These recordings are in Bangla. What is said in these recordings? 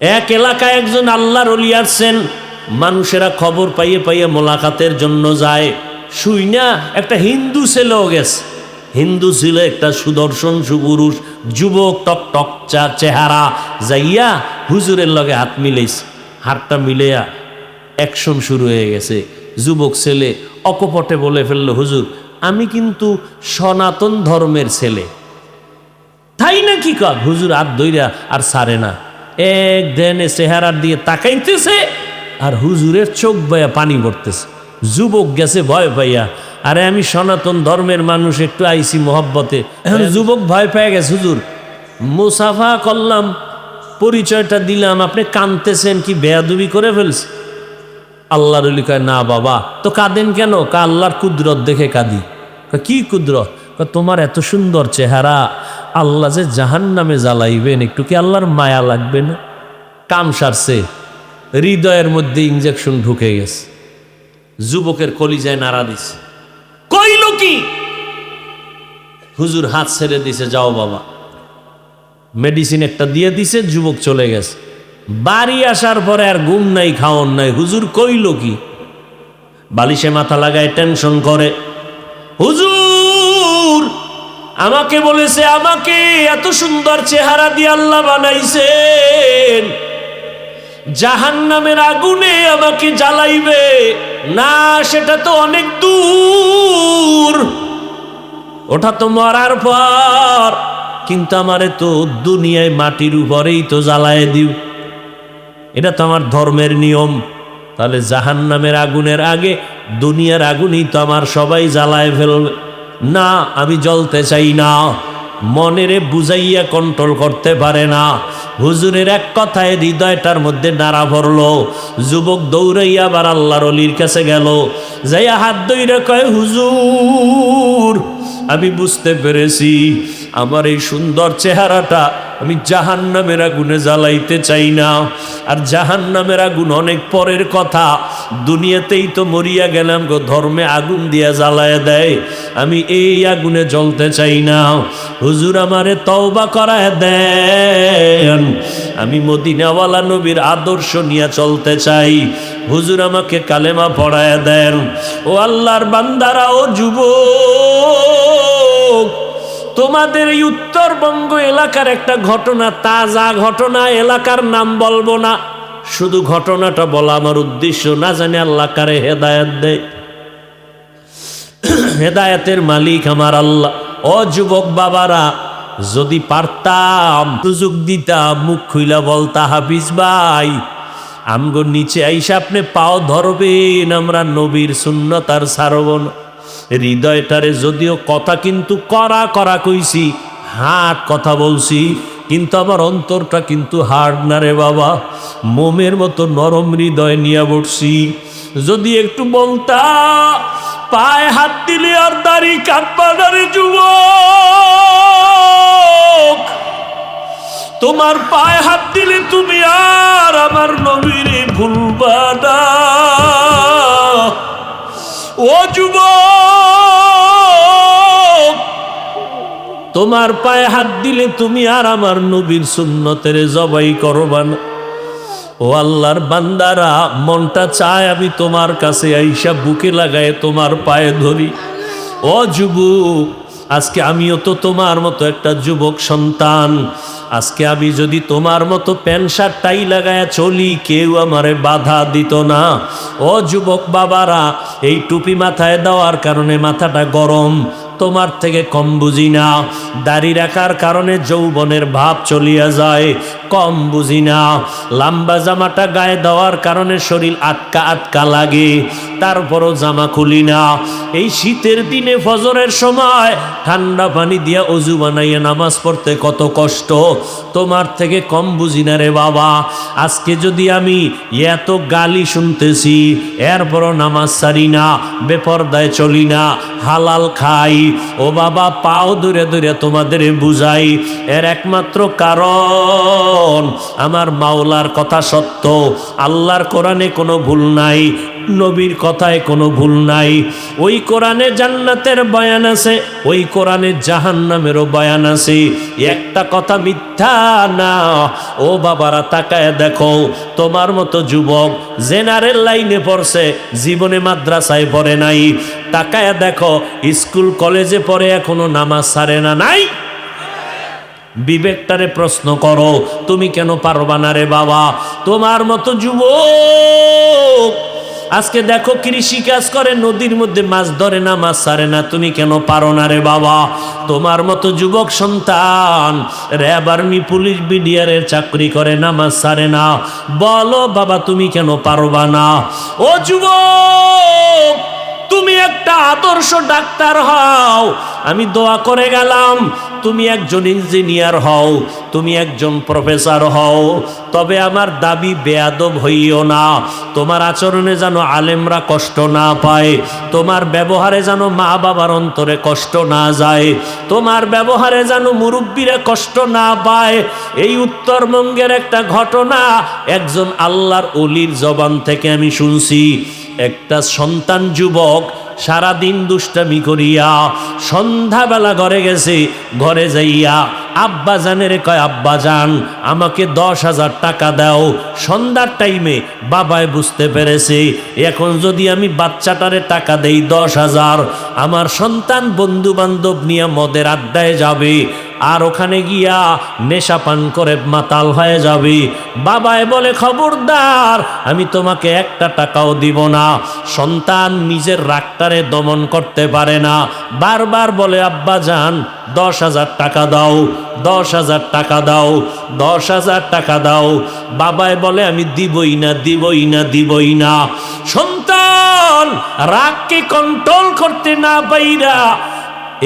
এক এলাকায় একজন আল্লাহর ওলি আসছেন। মানুষেরা খবর পাইয়ে পাইয়ে মোলাকাতের জন্য যায়। শুই না একটা হিন্দু ছেলেও গেছে। হিন্দু ছিল, একটা সুদর্শন সুপুরুষ যুবক, টক টক চেহারা। যাইয়া হুজুরের লগে হাত মিলেছে। হাতটা মিলেয়া অ্যাকশন শুরু হয়ে গেছে। যুবক ছেলে অকপটে বলে ফেললো, হুজুর আমি কিন্তু সনাতন ধর্মের ছেলে। তাই না কি কর? হুজুর হাত ধইরা আর ছাড়ে না। এক দেনে চেহারার দিয়ে তাকাইতেছে আর হুজুরের চোখ বয়া পানি পড়তেছে। যুবক গেছে ভয় পাইয়া, আরে আমি সনাতন ধর্মের মানুষ, একটু আইসি মোহব্বতে। এখন যুবক ভয় পেয়ে গেছে। হুজুর মুসাফা করলাম, পরিচয়টা দিলাম, আপনি কাঁদতেছেন কি বেয়াদবি করে ফেলছে? আল্লাহর ওলি কয়, না বাবা। তো কাঁদেন কেন? আল্লাহর কুদরত দেখে কাঁদি। কি কুদরত? তোমার এত সুন্দর চেহারা, আল্লাহ যে জাহান্নামে জ্বালাইবেন, একটু কি আল্লাহর মায়া লাগবে না? কাম সারছে, হৃদয়ের মধ্যে ইঞ্জেকশন ঢুকে গেছে। যুবকের কলিজায় নাড়া দিছে। কইল কি? হুজুর হাত ছেড়ে দিছে, যাও বাবা। মেডিসিন একটা দিয়ে দিছে, যুবক চলে গেছে। বাড়ি আসার পরে আর ঘুম নাই, খাওন নাই। হুজুর কইল কি? বালিশে মাথা লাগায় টেনশন করে। হুজুর আমাকে বলেছে, আমাকে এত সুন্দর চেহারা দিয়ে আল্লাহ বানাইছেন, জাহান্নামের আগুনে আমাকে জ্বালাইবে না। সেটা তো অনেক দূর, ওটা তো মরার পর। কিন্তু আমারে তো দুনিয়ায় মাটির উপরেই তো জ্বালায় দিও, এটা তো আমার ধর্মের নিয়ম। তাহলে জাহান্নামের আগুনের আগে দুনিয়ার আগুনই তো আমার সবাই জ্বালায় ফেলবে। না, আমি জ্বলতে চাই না। মনেরে বুঝাইয়া কন্ট্রোল করতে পারে না। হুজুরের এক কথায় হৃদয়টার মধ্যে নাড়া পড়লো। যুবক দৌড়াইয়া আবার আল্লাহর ওলির কাছে গেল। যাইয়া হাত ধইরা কয়, হুজুর আমি বুঝতে পেরেছি, আমার এই সুন্দর চেহারাটা আমি জাহান্নামের আগুনে জ্বালাইতে চাই না। আর জাহান্নামের আগুন অনেক পরের কথা, দুনিয়াতেই তো মরিয়া গেলাম গো, ধর্মে আগুন দিয়া জ্বালায় দেয়। আমি এই আগুনে জ্বলতে চাই না। হুজুর আমারে তওবা করায় দেন, আমি মদিনাওয়ালা নবীর আদর্শ নিয়ে চলতে চাই। হুজুর আমাকে কালেমা পড়ায় দেন। ও আল্লাহর বান্দারা, ও যুবক, তোমাদের এই উত্তরবঙ্গ এলাকার একটা ঘটনা, তাজা ঘটনা, এলাকার নাম বলবো না, শুধু ঘটনাটা বলা আমার উদ্দেশ্য। না জানি আল্লাহ কারে হেদায়েত দেয়। হেদায়েতের মালিক আমার আল্লাহ। ও যুবক বাবারা, যদি পারতাম সুযোগ দিতাম, মুখ খুইলা বলতা, হাফিজ ভাই আমগো নিচে আইসা আপনি পাও ধরবেন, আমরা নবীর সুন্নত আর ছাড়ব না। হৃদয়টারে যদিও কথা কিন্তু করা করা কইছি, হাট কথা বলছি, কিন্তু আমার অন্তরটা কিন্তু হার্ড না রে বাবা। মোমের মতো নরম হৃদয় নিয়ে বসছি। যদি একটু বলতা, পায়ে হাত দিলে আর দাড়ি কাটবা না রে যুবক। তোমার পায়ে হাত দিলে তুমি আর আমার নবীরে ভুলবা না। ও যুবক, তোমার পায়ে হাত দিলে তুমি আর আমার নবীর সুন্নতের জবাই করবা না। ও আল্লাহর বান্দারা, মনটা চায় আমি তোমার কাছে আইসা বুকে লাগায় তোমার পায়ে ধরি। ও যুবক, আজকে আমিও তো তোমার মতো একটা যুবক সন্তান। আজকে আমি যদি তোমার মতো প্যান্ট শার্ট টাই লাগায়া চলি, কেউ আমারে বাধা দিত না। ও যুবক বাবারা, এই টুপি মাথায় দেওয়ার কারণে মাথাটা গরম, তোমার থেকে কম বুঝি না। দাড়ি রাখার কারণে যৌবনের ভাব চলিয়া যায়, কম বুঝি না। লম্বা জামাটা গায়ে দেওয়ার কারণে শরীর আটকা আটকা লাগে, তারপরও জামা খুলি না। এই শীতের দিনে ফজরের সময় ঠান্ডা পানি দিয়া অজু বানাইয়া নামাজ পড়তে কত কষ্ট, তোমার থেকে কম বুঝি না রে বাবা। আজকে যদি আমি এত গালি শুনতেছি, এরপরও নামাজ ছাড়ি না, বেপরদায় চলি না, হালাল খাই, ও বাবা পাও দূরে দূরে তোমাদের বুঝাই, এর একমাত্র কারণ আমার মাওলার কথা সত্য, আল্লাহর কোরআনে কোনো ভুল নাই। নবীর কথায় কোনো ভুল নাই। ওই কোরআনে জান্নাতের বয়ান আছে, ওই কোরআনে জাহান্নামেরও বয়ান আছে। একটা কথা মিথ্যা না। ও বাবারা তাকায় দেখো, তোমার মতো যুবক জেনারেল লাইনে পড়ছে, জীবনে মাদ্রাসায় পড়ে নাই। তাকায় দেখো, স্কুল কলেজে পড়ে এখনো নামাজ ছাড়ে না। নাই? বিবেকটারে প্রশ্ন করো, তুমি কেন পারবা না রে বাবা? তোমার মতো যুবক আজকে দেখো কৃষি কাজ করে, নদীর মধ্যে মাছ ধরে না, মাছ ছাড়ে না, তুমি কেন পারো না রে বাবা? তোমার মতো যুবক সন্তান র্যাব, আর্মি, পুলিশ, বিডিআরের চাকরি করে, নামাজ ছাড়ে না, বলো বাবা তুমি কেন পারবা না? ও যুবক, তুমি একটা আদর্শ ডাক্তার হও, আমি দোয়া করে গেলাম। তুমি একজন ইঞ্জিনিয়ার হও, তুমি একজন প্রফেসর হও, তবে আমার দাবি বেয়াদব হইও না। তোমার আচরণে যেন আলেমরা কষ্ট না পায়, তোমার ব্যবহারে যেন মা বাবার অন্তরে কষ্ট না যায়, তোমার ব্যবহারে যেন মুরব্বীরা কষ্ট না পায়। এই উত্তরবঙ্গের একটা ঘটনা একজন আল্লাহর ওলির জবান থেকে আমি শুনছি। একটা সন্তান যুবক সারাদিন দুষ্টামি করিয়া সন্ধ্যাবেলা ঘরে গেছে, ঘরে যাইয়া আব্বা জানের কয়, আব্বা জান আমাকে 10,000 টাকা দাও। সন্ধ্যার টাইমে বাবায় বুঝতে পেরেছে, এখন যদি আমি বাচ্চাটারে টাকা দেই 10,000, আমার সন্তান বন্ধু বান্ধব নিয়ে মদের আড্ডায় যাবে, আর ওখানে গিয়া নেশা পান করে মাতাল হয়ে যাবে। বাবায় বলে, খবরদার, আমি তোমাকে একটা টাকাও দিব না। সন্তান নিজের রাগটারে দমন করতে পারে না, বারবার বলে, আব্বা জান 10,000 টাকা দাও, 10,000 টাকা দাও, 10,000 টাকা দাও। বাবায় বলে, আমি দিবই না, দিবই না, দিবই না। সন্তান রাগকে কন্ট্রোল করতে না পাইরা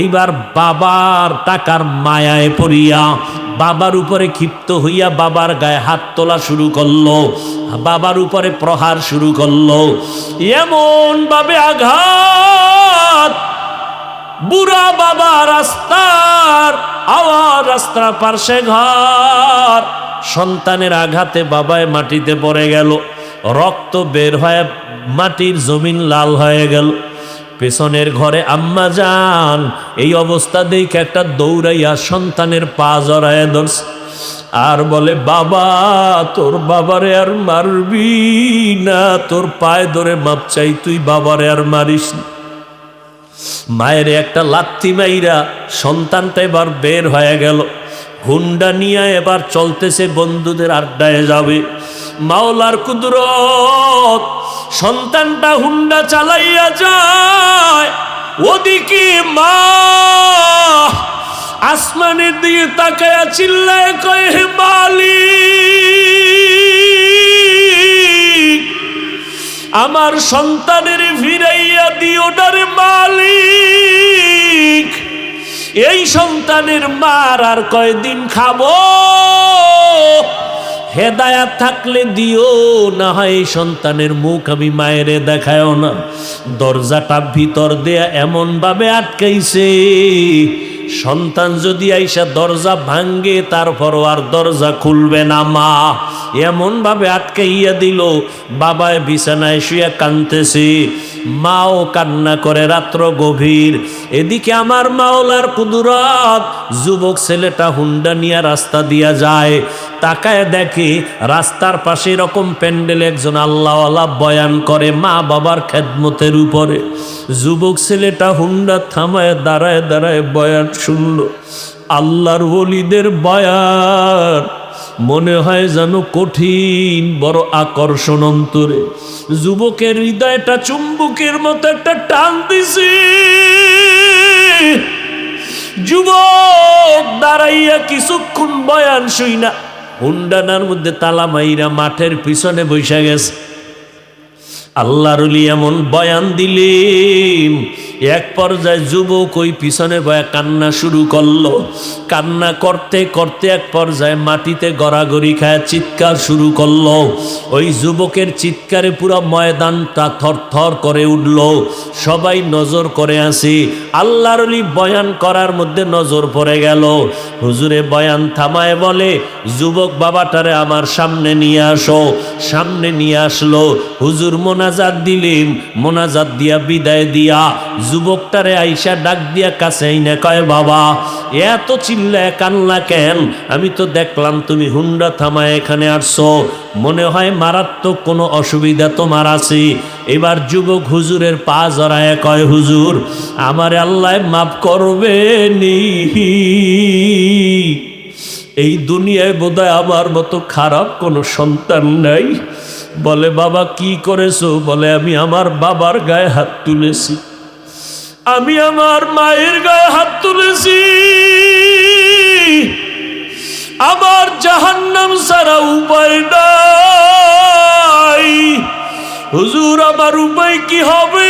এইবার বাবার টাকার মায়ায় পড়িয়া বাবার উপরে ক্ষিপ্ত হইয়া বাবার গায়ে হাত তোলা শুরু করলো, বাবার উপরে প্রহার শুরু করলো। এমন ভাবে আঘাত, বুড়া বাবা রাস্তার আওয়াজ, রাস্তার পার্শ্বে ঘর, সন্তানের আঘাতে বাবায় মাটিতে পড়ে গেল, রক্ত বের হয়ে মাটির জমিন লাল হয়ে গেল। পেছনের ঘরে আম্মা যান এই অবস্থা দেখে একটা দৌড়াইয়া সন্তানের পা জড়ায় ধরছে আর বলে, বাবা তোর বাবারে আর মারবি না, তোর পায়ে ধরে মাপ চাই, তুই বাবারে আর মারিস না। মায়ের একটা লাথি মাইরা সন্তানটা এবার বের হয়ে গেল, হুন্ডা নিয়ে এবার চলতেছে, বন্ধুদের আড্ডায় যাবে। মাওলার কুদরত, সন্তানটা হুন্ডা চালাইয়া যায়, ওদিকে মা আসমানের দিকে তাকায়া চিল্লায় কয়, হে মালিক, আমার সন্তানের ফিরাইয়া দিও না রে মালিক, এই সন্তানের মার আর কয়দিন খাবো, হেদায়াত থাকলে দিও, না হয় এই সন্তানের মুখ আমি মায়েরে দেখায়ও না। দরজাটা ভিতর দেয়া এমন ভাবে আটকাইছে, সন্তান যদি আইসা দরজা ভাঙ্গে তারপরও আর দরজা খুলবে না মা, এমন ভাবে আটকাইয়া দিল। বাবায় বিছানায় শুয়ে কাঁদতেছে, মাও কান্না করে, রাত্র গভীর। এদিকে আমার মাওলার কুদরত, যুবক ছেলেটা হুন্ডা নিয়ে রাস্তা দিয়া যায়, তাকায় দেখে রাস্তার পাশে এরকম প্যান্ডেলে একজন আল্লাহওয়ালা বয়ান করে মা বাবার খেদমতের উপরে। যুবক ছেলেটা হুন্ডা থামায় দাঁড়ায় দাঁড়ায় বয়ান শুনল, আল্লাহর ওলিদের বয়ান, মনে হয় যেন কঠিন, বড় আকর্ষণ অন্তরে। যুবকের হৃদয়টা চুম্বকের মতো একটা টান দিছে। যুবক দাঁড়াইয়া কিছুক্ষণ বয়ান শুই না, হুন্ডানার মধ্যে তালা মাইরা মাঠের পিছনে বৈশা গেছে। আল্লাহর ওলি এমন বয়ান দিলেন, এক পর্যায়ে যুবক ওই পিছনে বয়া কান্না শুরু করলো। কান্না করতে করতে এক পর্যায়ে মাটিতে গড়াগড়ি খায় চিৎকার শুরু করলো। ওই যুবকের চিৎকারে পুরো ময়দানটা থরথর করে উঠল। সবাই নজর করে আসি, আল্লাহর ওলি বয়ান করার মধ্যে নজর পড়ে গেল। হুজুরে বয়ান থামায় বলে, যুবক বাবাটারে আমার সামনে নিয়ে আসো। সামনে নিয়ে আসলো। হুজুর মনে মোনাজাত দিলেন, মোনাজাত দিয়া বিদায় দিয়া যুবকটারে আইসা ডাক দিয়া কাছে আইনা কয়, বাবা এত চিল্লায় কান্না কেন? আমি তো দেখলাম তুমি হুন্ডা থামায় এখানে আসছো, মনে হয় মারাত্মক কোনো অসুবিধা তোমার আছে। এবার যুবক হুজুরের পা জড়ায় কয়, হুজুর আমারে আল্লাহ মাফ করবে নি, এই দুনিয়ায় বোধহয় আমার মতো খারাপ কোনো সন্তান নাই। বলে বাবা কি করেছো? বলে আমি আমার বাবার গায়ে হাত তুলেছি, আমি আমার মায়ের গায়ে হাত তুলেছি, আমার জাহান্নাম ছাড়া উপায় নাই। হুজুর আমার উপায় কি হবে?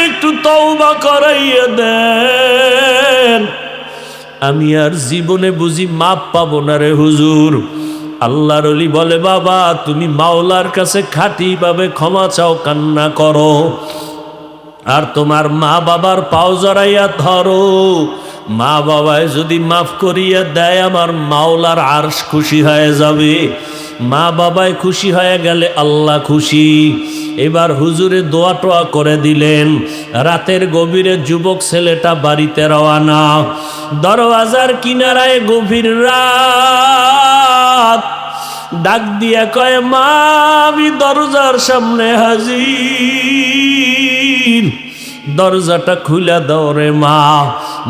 একটু তওবা করাইয়া দেন, আমি আর জীবনে বুঝি মাপ পাবো না রে হুজুর। আল্লাহর ওলি বলে, বাবা তুমি মাওলার কাছে খাঁটি ভাবে ক্ষমা চাও, কান্না করো, আর তোমার মা বাবার পাও জড়াইয়া ধরো। মা বাবায় যদি মাফ করিয়া দেয় আমার মাওলার আরশ খুশি হয়ে যাবে। মা বাবায় খুশি হয়ে গেলে আল্লাহ খুশি। এবার হুজুরে দোয়া টোয়া করে দিলেন। রাতের গভীরে যুবক ছেলেটা বাড়িতে রওয়ানা। দরওয়াজার কিনারায় গভীর রাত, ডাক দিয়া কয়, মা আমি দরজার সামনে হাজির, দরজাটা খুলে দাও রে মা।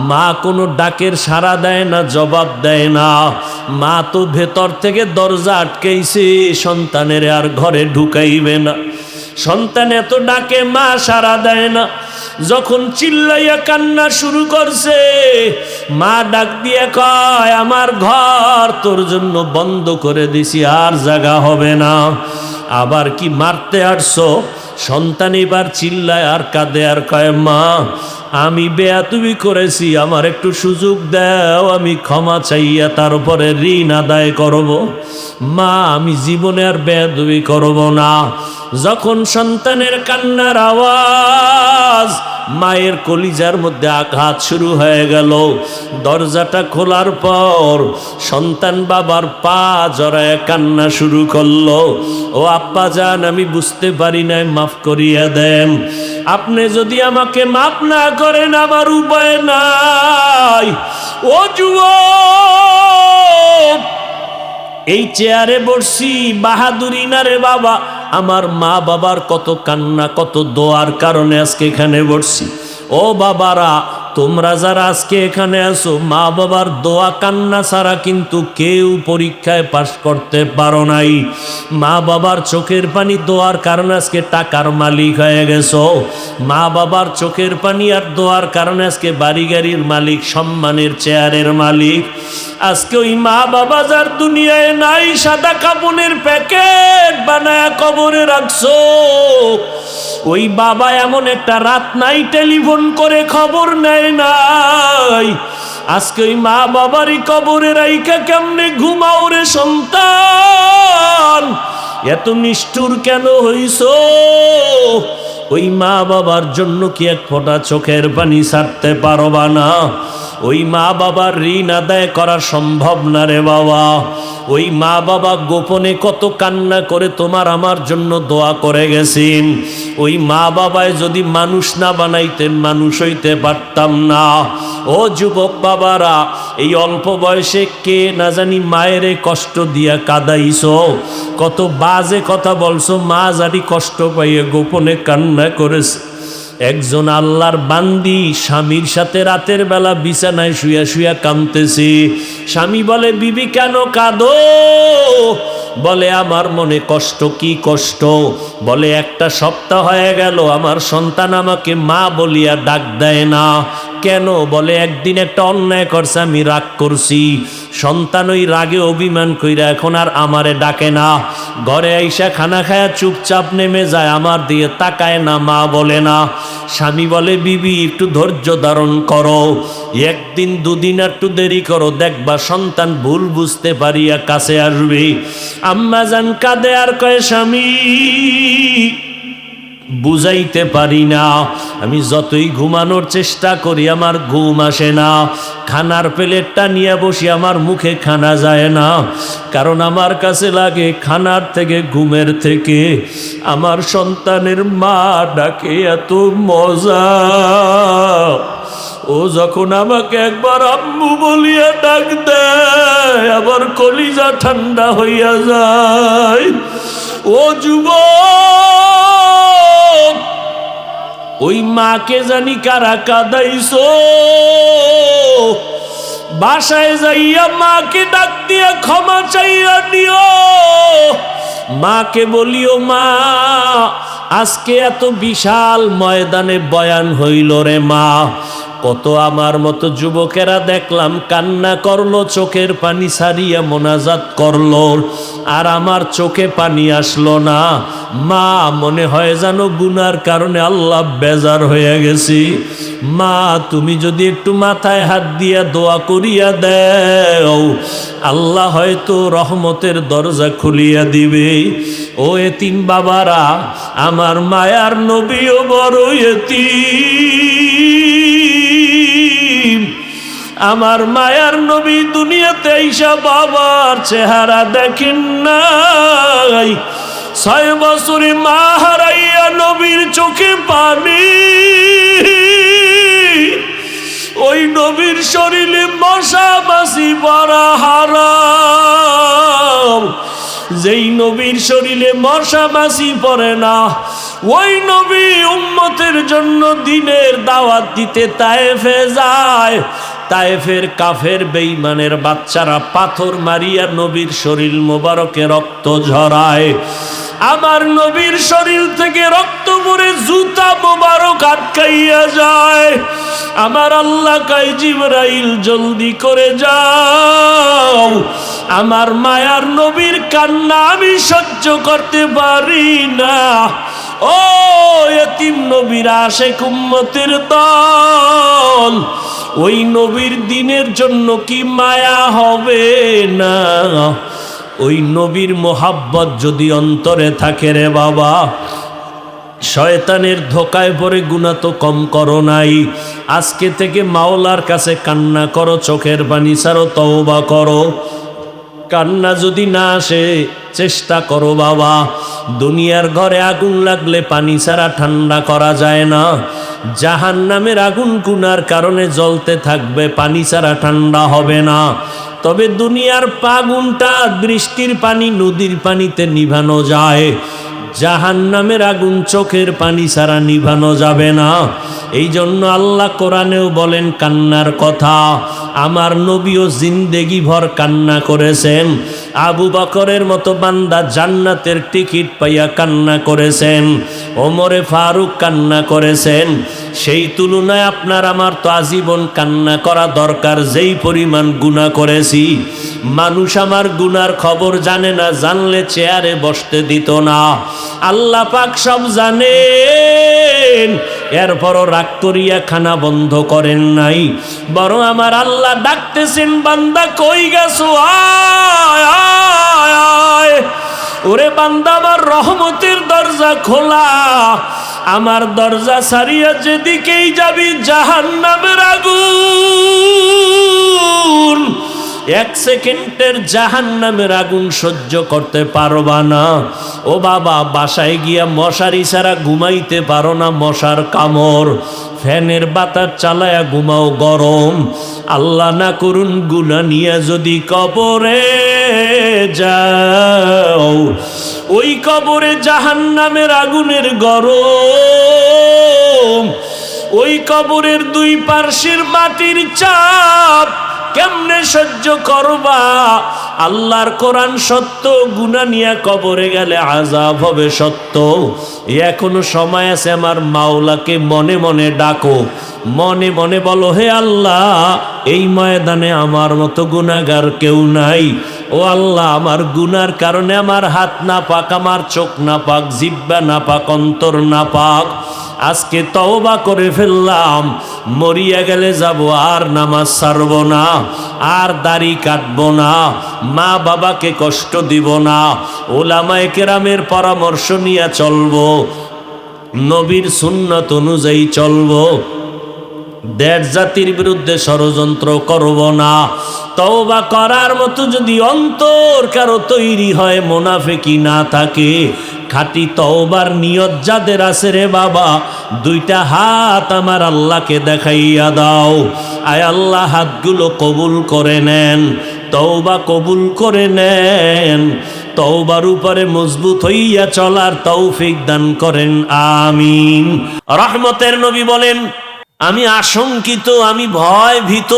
মা কোনো ডাকের সাড়া দেয় না, জবাব দেয় না। মা তো ভেতর থেকে দরজা আটকেইছে, সন্তানের আর ঘরে ঢুকাইবে না। সন্তান এত ডাকে, মা সাড়া দেয় না। যখন চিল্লাইয়া কান্না শুরু করছে, মা ডাক দিয়ে কয়, আমার ঘর তোর জন্য বন্ধ করে দিছি, আর জায়গা হবে না। আবার কি মারতে আসছো? সন্তান এবার চিল্লায় আর কাঁদে আর কয়, মা আমি বেয়াদবি করেছি, আমার একটু সুযোগ দাও, আমি ক্ষমা চাইয়া তারপরে ঋণ আদায় করব। মা আমি জীবনে আর বেয়াদবি করব না। যখন সন্তানের কান্নার আওয়াজ, মায়ের কলিজার মধ্যে আঘাত শুরু হয়ে গেল। দরজাটা খোলার পর সন্তান বাবার পা জড়ায় কান্না শুরু করলো, ও আব্বা জান আমি বুঝতে পারি নাই, মাফ করিয়া দেন। আপনি যদি আমাকে মাফ না করেন আমার উপায় নাই। ও যুবক, এই চেয়ারে বসছি বাহাদুরি না রে বাবা, আমার মা বাবার কত কান্না কত দোয়ার কারণে আজকে এখানে বসছি। ও বাবারা, তোমরা যারা আজকে এখানে আসো, মা বাবার দোয়া কান্না ছাড়া কিন্তু কেউ পরীক্ষায় পাশ করতে পারো নাই। মা বাবার চোখের পানি দোয়ার কারণে আজকে টাকার মালিক হয়ে গেছো। মা বাবার চোখের পানি আর দোয়ার কারণে আজকে বাড়ি গাড়ির মালিক, সম্মানের চেয়ারের মালিক। আজকে ওই মা বাবা যার দুনিয়ায় নাই, সাদা কাপড়ের প্যাকেট বানায় কবরে রাখছো। ওই বাবা এমন একটা রাত নাই টেলিফোন করে খবর নেয় নাই। আজকে ওই মা বাবারই কবরে রাইখা কেমনে ঘুমাও রে সন্তান? এত নিষ্ঠুর কেন হইছো? ওই মা বাবার জন্য কি এক ফোঁটা চোখের পানি ছাড়তে পারবা না? ওই মা বাবার ঋণ আদায় করা সম্ভব না রে বাবা। ওই মা বাবা গোপনে কত কান্না করে তোমার আমার জন্য দোয়া করে গেছেন। ওই মা বাবায় যদি মানুষ না বানাইতেন, মানুষ হইতে পারতাম না। ও যুবক বাবারা, এই অল্প বয়সে কে না জানি মায়েরে কষ্ট দিয়া কাঁদাইছো, কত বাজে কথা বলছো, মা জানি কষ্ট পাইয়ে গোপনে কান্না করেছে। একজন আল্লাহর বান্দি স্বামীর সাথে রাতের বেলা বিছানায় শুয়া শুয়া কাঁদতেছে। স্বামী বলে, বিবি কেন কাঁদো? বলে, আমার মনে কষ্ট। কি কষ্ট? বলে, একটা সপ্তাহ হয়ে গেল আমার সন্তান আমাকে মা বলিয়া ডাক দেয় না। কেন? বলে, একদিন একটা অন্যায় করছে, আমি রাগ করছি। সন্তান ওই রাগে অভিমান কইরা এখন আর আমারে ডাকে না। ঘরে আইসা খানা খায়া চুপচাপ নেমে যায়, আমার দিয়ে তাকায় না, মা বলে না। স্বামী বলে, বিবি একটু ধৈর্য ধারণ করো, একদিন দুদিন একটু দেরি করো, দেখবা সন্তান ভুল বুঝতে পারিয়া কাছে আসবে। আম্মা জান কাঁদে আর কয়, স্বামী বুঝাইতে পারি না। আমি যতই ঘুমানোর চেষ্টা করি আমার ঘুম আসে না। খানার প্লেটটা নিয়ে বসি, আমার মুখে খানা যায় না, কারণ আমার কাছে লাগে খানার থেকে ঘুমের থেকে আমার সন্তানের মা ডাকে এত মজা। ও যখন আমাকে একবার আম্মু বলিয়া ডাক দেয়, আবার কলিজা ঠান্ডা হইয়া যায়। ও যুবক, ওই মাকে জানি কারা কাদাইছো, বাসায় যাইয়া মাকে ডাক দিয়া ক্ষমা চাইয়া দিও। মাকে বলিও, মা আজকে এত বিশাল ময়দানে বয়ান হইল রে মা, কত আমার মতো যুবকেরা দেখলাম কান্না করলো, চোখের পানি ছাড়িয়া মোনাজাত করলো, আর আমার চোখে পানি আসলো না। মা মনে হয় যেন গুনার কারণে আল্লাহ বেজার হয়ে গেছি। মা তুমি যদি একটু মাথায় হাত দিয়া দোয়া করিয়া দেও, আল্লাহ হয়তো রহমতের দরজা খুলিয়া দিবে। ও এতিম বাবারা, আমার মায়ার নবীও বড় এতিম। আমার মায়ার নবী দুনিয়াতে আইসা বাবার চেহারা দেখেন নাই। 6 বছরে মা হারাইয়া নবীর চোখে পানি। ওই নবীর শরীরে মশা মাছি পড়া হারাম। যেই নবীর শরীরে মশা মাছি পড়ে না, ওই নবী উম্মতের জন্য দিনের দাওয়াত দিতে তায়েফে যায়। তায়েফের কাফের বেঈমানের বাচ্চারা পাথর মারিয়া নবীর শরীর মোবারকে রক্ত ঝরায়। আমার নবীর শরীর থেকে রক্ত পড়ে জুতা মোবারক আটকাইয়া যায়। আমার আল্লাহ কয়, জিবরাইল জলদি করে যাও, আমার মায়ার নবীর কান্না আমি সহ্য করতে পারি না। ও এতিম নবীর আশেক উম্মতের দল, ওই নবীর দিনের জন্য কি মায়া হবে না? ওই নবীর মোহাব্বত যদি অন্তরে থাকে রে বাবা, শয়তানের ধোকায় পড়ে গুনাহ তো কম করো নাই। আজকে থেকে মাওলার কাছে কান্না করো, চোখের পানি ছাড়ো, তওবা করো। কান্না যদি না আসে চেষ্টা করো বাবা। দুনিয়ার ঘরে আগুন লাগলে পানি ছাড়া ঠান্ডা করা যায় না। জাহান্নামের আগুন গুনার কারণে জ্বলতে থাকবে, পানি ছাড়া ঠান্ডা হবে না। তবে দুনিয়ার আগুনটা বৃষ্টির পানি, নদীর পানিতে নিভানো যায়। জাহান্নামের আগুন চোখের পানি ছাড়া নিভানো যাবে না। এই জন্য আল্লাহ কোরআনেও বলেন কান্নার কথা। আমার নবীও জিন্দেগি ভর কান্না করেছেন। আবু বকরের মতো বান্দা জান্নাতের টিকিট পাইয়া কান্না করেছেন। ওমরে ফারুক কান্না করেছেন। সেই তুলনায় আপনার আমার তো আজীবন কান্না করা দরকার, যেই পরিমাণ গুনাহ করেছি। মানুষ আমার গুনার খবর জানে না, জানলে চেয়ারে বসতে দিত না। আল্লাহ পাক সব জানেন, এরপরও রাগ করিয়া খানা বন্ধ করেন নাই, বরং আমার আল্লাহ ডাকতেছেন, বান্দা কই গেছো, আয় আয় আয়। ওরে বান্দা, আমার রহমতের দরজা খোলা। আমার দরজা ছাড়িয়া যেদিকেই যাবি জাহান্নামের আগুন। 1 সেকেন্ডের জাহান্নামের আগুন সহ্য করতে পারবা না। ও বাবা, বাসায় গিয়া মশারি ছাড়া ঘুমাইতে পারো না, মশার কামড়। ফ্যানের বাতাস চালায়া ঘুমাও, গরম। আল্লাহ না করুন গুনাহ নিয়ে যদি কবরে যাও, ওই কবরে জাহান্নামের আগুনের গরম। ওই কবরের 2 পার্শ্বের মাটির চাপ কেমনে সহ্য করবা? আল্লাহর কোরআন সত্য, গুনাহ নিয়ে কবরে গেলে আযাব হবে সত্য। এখনো সময় আছে, আমার মাওলাকে মনে মনে ডাকো, মনে মনে বলো, হে আল্লাহ, এই ময়দানে আমার মতো গুনাহগার কেউ নাই। ও আল্লাহ, আমার গুনার কারণে আমার হাত না পাক, আমার চোখ না পাক, জিহ্বা না পাক, অন্তর না পাক। আজকে তওবা করে ফেললাম, মরিয়া গেলে যাব, আর নামাজ ছাড়ব না, আর দাড়ি কাটবো না, মা বাবাকে কষ্ট দিব না, ওলামায়ে কেরামের পরামর্শ নিয়ে চলবো। নবীর সুন্নাত অনুযায়ী চলবো, দেশ জাতির বিরুদ্ধে ষড়যন্ত্র করব না। তওবা করার মতো যদি অন্তর কারো তৈরি হয়, মুনাফিকি না থাকে, খাঁটি তওবার নিয়ত যাদের আছে রে বাবা, দুইটা হাত আমার আল্লাহকে দেখাইয়া দাও। আয় আল্লাহ, হাতগুলো কবুল করে নেন, তওবা কবুল করে নেন, তওবার উপরে মজবুত হইয়া চলার তৌফিক দান করেন, আমিন। রহমতের নবী বলেন, আমি আশঙ্কিত, আমি ভয় ভীত।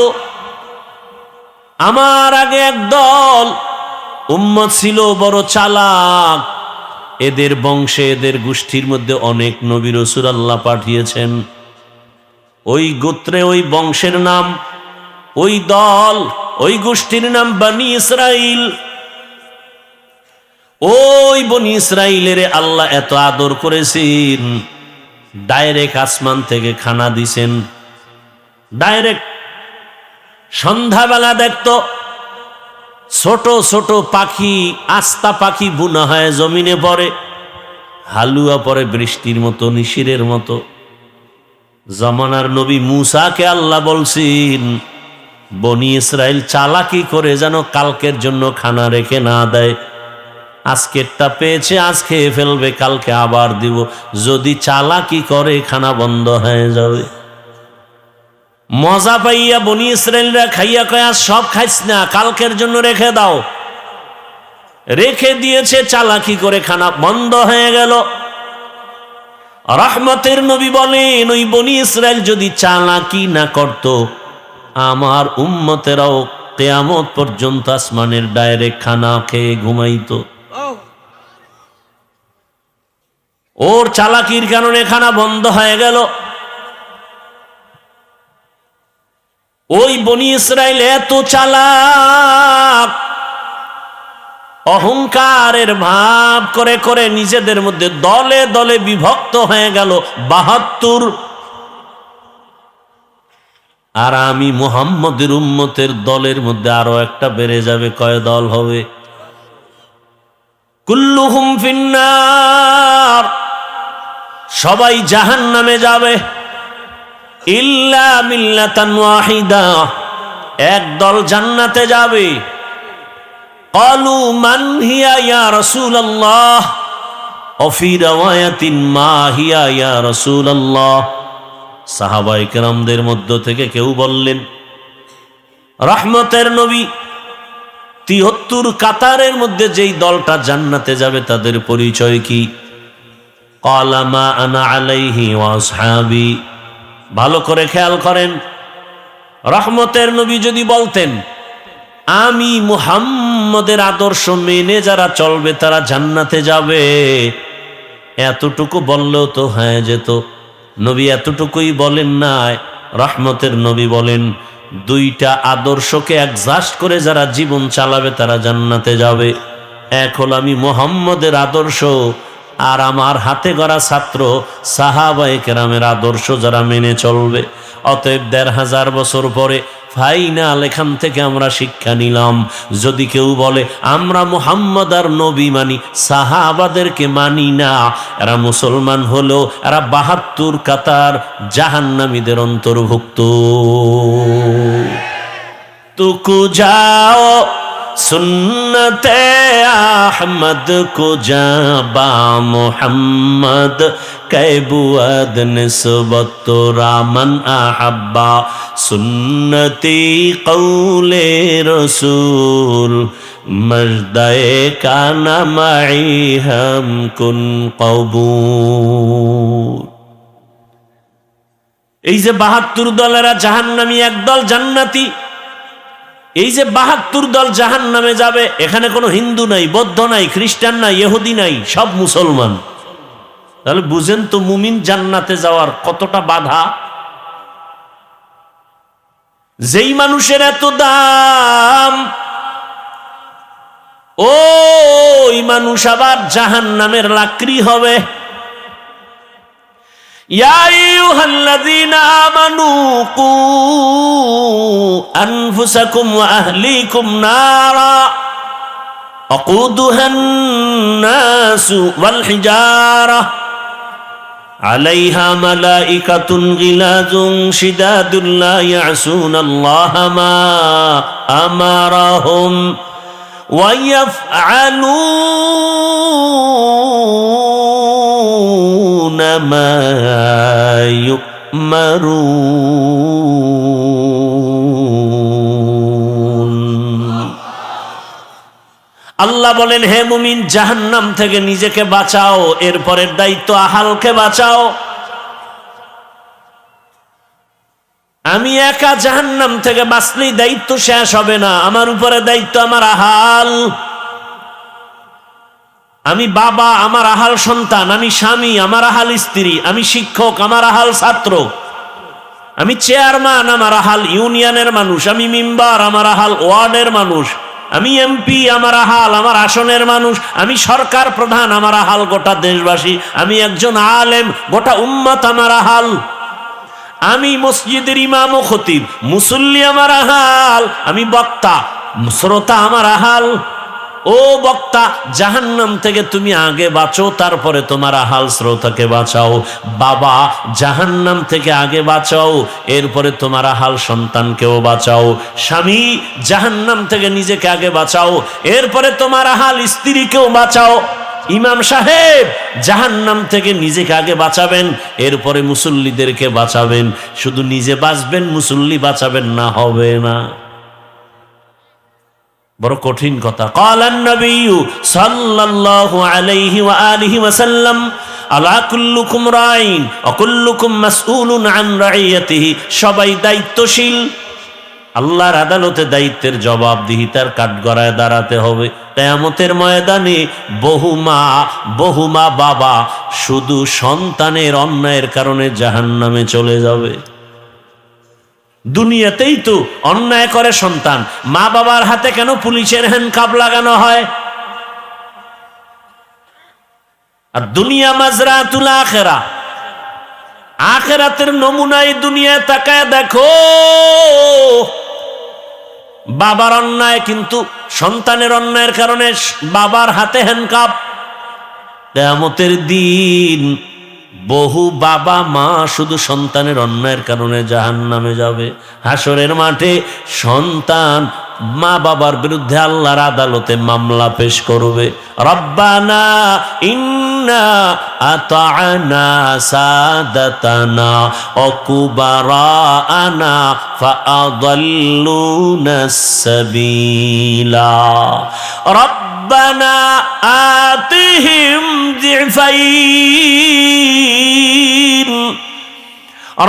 আমার আগে একদল উম্মত ছিল বড় চালাক, এদের বংশে, এদের গোষ্ঠীর মধ্যে অনেক নবী রাসূল আল্লাহ পাঠিয়েছেন। ওই গোত্রে, ওই বংশের নাম, ওই দল, ওই গোষ্ঠীর নাম বনি ইসরাইল। ওই বনি ইসরাইলের আল্লাহ এত আদর করেছেন, ডাইরেক্ট আসমান থেকে খানা দিছেন। ডাইরেক্ট সন্ধ্যাবেলা দেখতো ছোট ছোট পাখি, আস্তা পাখি বুনা হয় জমিনে পড়ে, হালুয়া পড়ে বৃষ্টির মতো, নিশিরের মতো। জামানার নবী মূসাকে আল্লাহ বলছেন, বনি ইসরাইল চালাকি করে যেন কালকের জন্য খানা রেখে না দেয়। আজকেরটা পেয়েছে, আজ খেয়ে ফেলবে, কালকে আবার দিব। যদি চালাকি করে খানা বন্ধ হয়ে যাবে। মজা পাইয়া বনি ইসরাইলরা খাইয়া কয়, আজ সব খাইস না, কালকের জন্য রেখে দাও। রেখে দিয়েছে, চালাকি করে খানা বন্ধ হয়ে গেল। রহমতের নবী বলেন, ওই বনি ইসরাইল যদি চালাকি না করত, আমার উম্মতেরাও কিয়ামত পর্যন্ত আসমানের ডাইরেক্ট খানা খেয়ে ঘুমাইতো। ওর চালাকির কারণে খানা বন্ধ হয়ে গেল। ওই বনি ইসরাইল এত চালাক, অহংকারের ভাব করে করে নিজেদের মধ্যে দলে দলে বিভক্ত হয়ে গেল ৭২। আর আমি মুহাম্মদের উম্মতের দলের মধ্যে আরো একটা বেড়ে যাবে। কয় দল হবে? কুল্লুহুম ফিন্নার, সবাই জাহান্নামে যাবে। ইল্লা মিল্লাতান ওয়াহিদা, এক দল জান্নাতে যাবে। ক্বালু মান হিয়া ইয়া রাসূলুল্লাহ, ওয়া ফি riwayatin মা হিয়া ইয়া রাসূলুল্লাহ। সাহাবায়ে কেরামদের মধ্য থেকে কেউ বললেন, রহমতের নবী ৭৩ কাতারের মধ্যে যেই দলটা জান্নাতে যাবে তাদের পরিচয় কি? ক্বালা মা আনা আলাইহি ওয়া আসহাবি। ভালো করে খেয়াল করেন, রহমতের নবী যদি বলতেন, আমি মুহাম্মদের আদর্শ মেনে যারা চলবে তারা জান্নাতে যাবে, এতটুকু বললেও তো হয়ে যেত। নবী এতটুকুই বলেন নাই। রহমতের নবী বলেন, দুইটা আদর্শকে অ্যাডজাস্ট করে যারা জীবন চালাবে তারা জান্নাতে যাবে। এক হলো আমি মুহাম্মদের আদর্শ, আর আমার হাতে গড়া ছাত্র সাহাবায়ে কেরামের আদর্শ যারা মেনে চলবে। অতএব ১৫০০ বছর পরে ফাইনাল এখান থেকে আমরা শিক্ষা নিলাম, যদি কেউ বলে আমরা মুহাম্মদ আর নবী মানি, সাহাবাদেরকে মানি না, এরা মুসলমান হলেও এরা ৭২ কাতার জাহান্নামীদের অন্তর্ভুক্ত। তুকু যাও সুন্নতে আহমদ কো জাবা মুহাম্মদ कैबुअद निस्बत रामन अहब्बा सुन्नती कौले रसूल मजदाए काना माई हम कुन कबूल। এই যে ৭২ দলেরা জাহান্নামী, একদল জান্নাতি। এই যে ৭২ দল জাহান্নামে যাবে, এখানে কোনো হিন্দু নাই, বৌদ্ধ নাই, খ্রিস্টান নাই, ইহুদি নাই, সব মুসলমান। তাহলে বুঝেন তো মুমিন জান্নাতে যাওয়ার কতটা বাধা। যেই মানুষের এত দাম, ওই মানুষ আবার জাহান্নামের লাকড়ি হবে। ইয়া আইয়ুহাল্লাযীনা আমানু কু আনফুসাকুম ওয়া আহলিকুম নারা ওয়াকুদুহান নাসু ওয়াল হিজারা আলাইহা মালাইকাতুন গিলাযুন শিদাদুন লা ইয়াসুনাল্লাহা মা আমারাহুম ওয়া ইয়াফআলুনা মা ইউমারুন। আল্লাহ বলেন, হে মুমিন, জাহান্নাম থেকে নিজেকে বাঁচাও, এরপরের দায়িত্ব আহালকে বাঁচাও। আমি একা জাহান্নাম থেকে বাঁচলেই দায়িত্ব শেষ হবে না, আমার উপরে দায়িত্ব আমার আহাল। আমি বাবা, আমার আহাল সন্তান। আমি স্বামী, আমার আহাল স্ত্রী। আমি শিক্ষক, আমার আহাল ছাত্র। আমি চেয়ারম্যান, আমার আহাল ইউনিয়নের মানুষ। আমি মেম্বার, আমার আহাল ওয়ার্ডের মানুষ। আমি এমপি, আমার আহাল আমার আসনের মানুষ। আমি সরকার প্রধান, আমার আহাল গোটা দেশবাসী। আমি একজন আলেম, গোটা উম্মত আমার আহাল। আমি মসজিদের ইমাম ও খতিব, মুসল্লি আমার আহাল। আমি বক্তা, শ্রোতা আমার আহাল। ও বক্তা, জাহান্নাম থেকে তুমি আগে বাঁচো, তারপরে তোমার আহাল শ্রোতাকে বাঁচাও। বাবা, জাহান্নাম থেকে আগে বাঁচাও, এরপরে তোমার আহাল সন্তানকেও বাঁচাও। স্বামী, জাহান্নাম থেকে নিজেকে আগে বাঁচাও, এরপরে তোমার আহাল স্ত্রীকেও বাঁচাও। ইমাম সাহেব, জাহান্নাম থেকে নিজেকে আগে বাঁচাবেন, এরপরে মুসল্লিদেরকে বাঁচাবেন। শুধু নিজে বাঁচবেন, মুসল্লি বাঁচাবেন না, হবে না। বড় কঠিন কথা। ক্বালান নবিয়্যু সাল্লাল্লাহু আলাইহি ওয়া আলিহি ওয়াসাল্লাম, আলা কুল্লুকুম রাইন ওয়া কুল্লুকুম মাসউলুন আন রাইয়াতিহি। সবাই দায়িত্বশীল। আল্লাহর আদালতে দায়িত্বের জবাবদিহিতার কাঠগড়ায় দাঁড়াতে হবে। কিয়ামতের ময়দানে বহু মা বাবা শুধু সন্তানের অন্যায়ের কারণে জাহান্নামে চলে যাবে। দুনিয়াতেই তো অন্যায় করে সন্তান, মা বাবার হাতে কেন পুলিশের হ্যান্ডকাপ লাগানো হয়? আর দুনিয়া মাজরাতুল আখিরা, আখিরাতের নমুনায় দুনিয়ায় তাকায় দেখো। বাবার অন্যায়, কিন্তু সন্তানের অন্যায়ের কারণে বাবার হাতে হ্যান্ডকাপ। কিয়ামতের দিন বহু বাবা মা শুধু সন্তানের অন্যায়ের কারণে জাহান্নামে যাবে। হাসরের মাঠে সন্তান মা বাবার বিরুদ্ধে আল্লাহর আদালতে মামলা পেশ করবে। রব্বানা ইন্না আতা'না সাদাতানা ওয়া কুবারানা ফাআদাল্লুনাস সাবিলা রব্বানা আতিহিম যিফাইন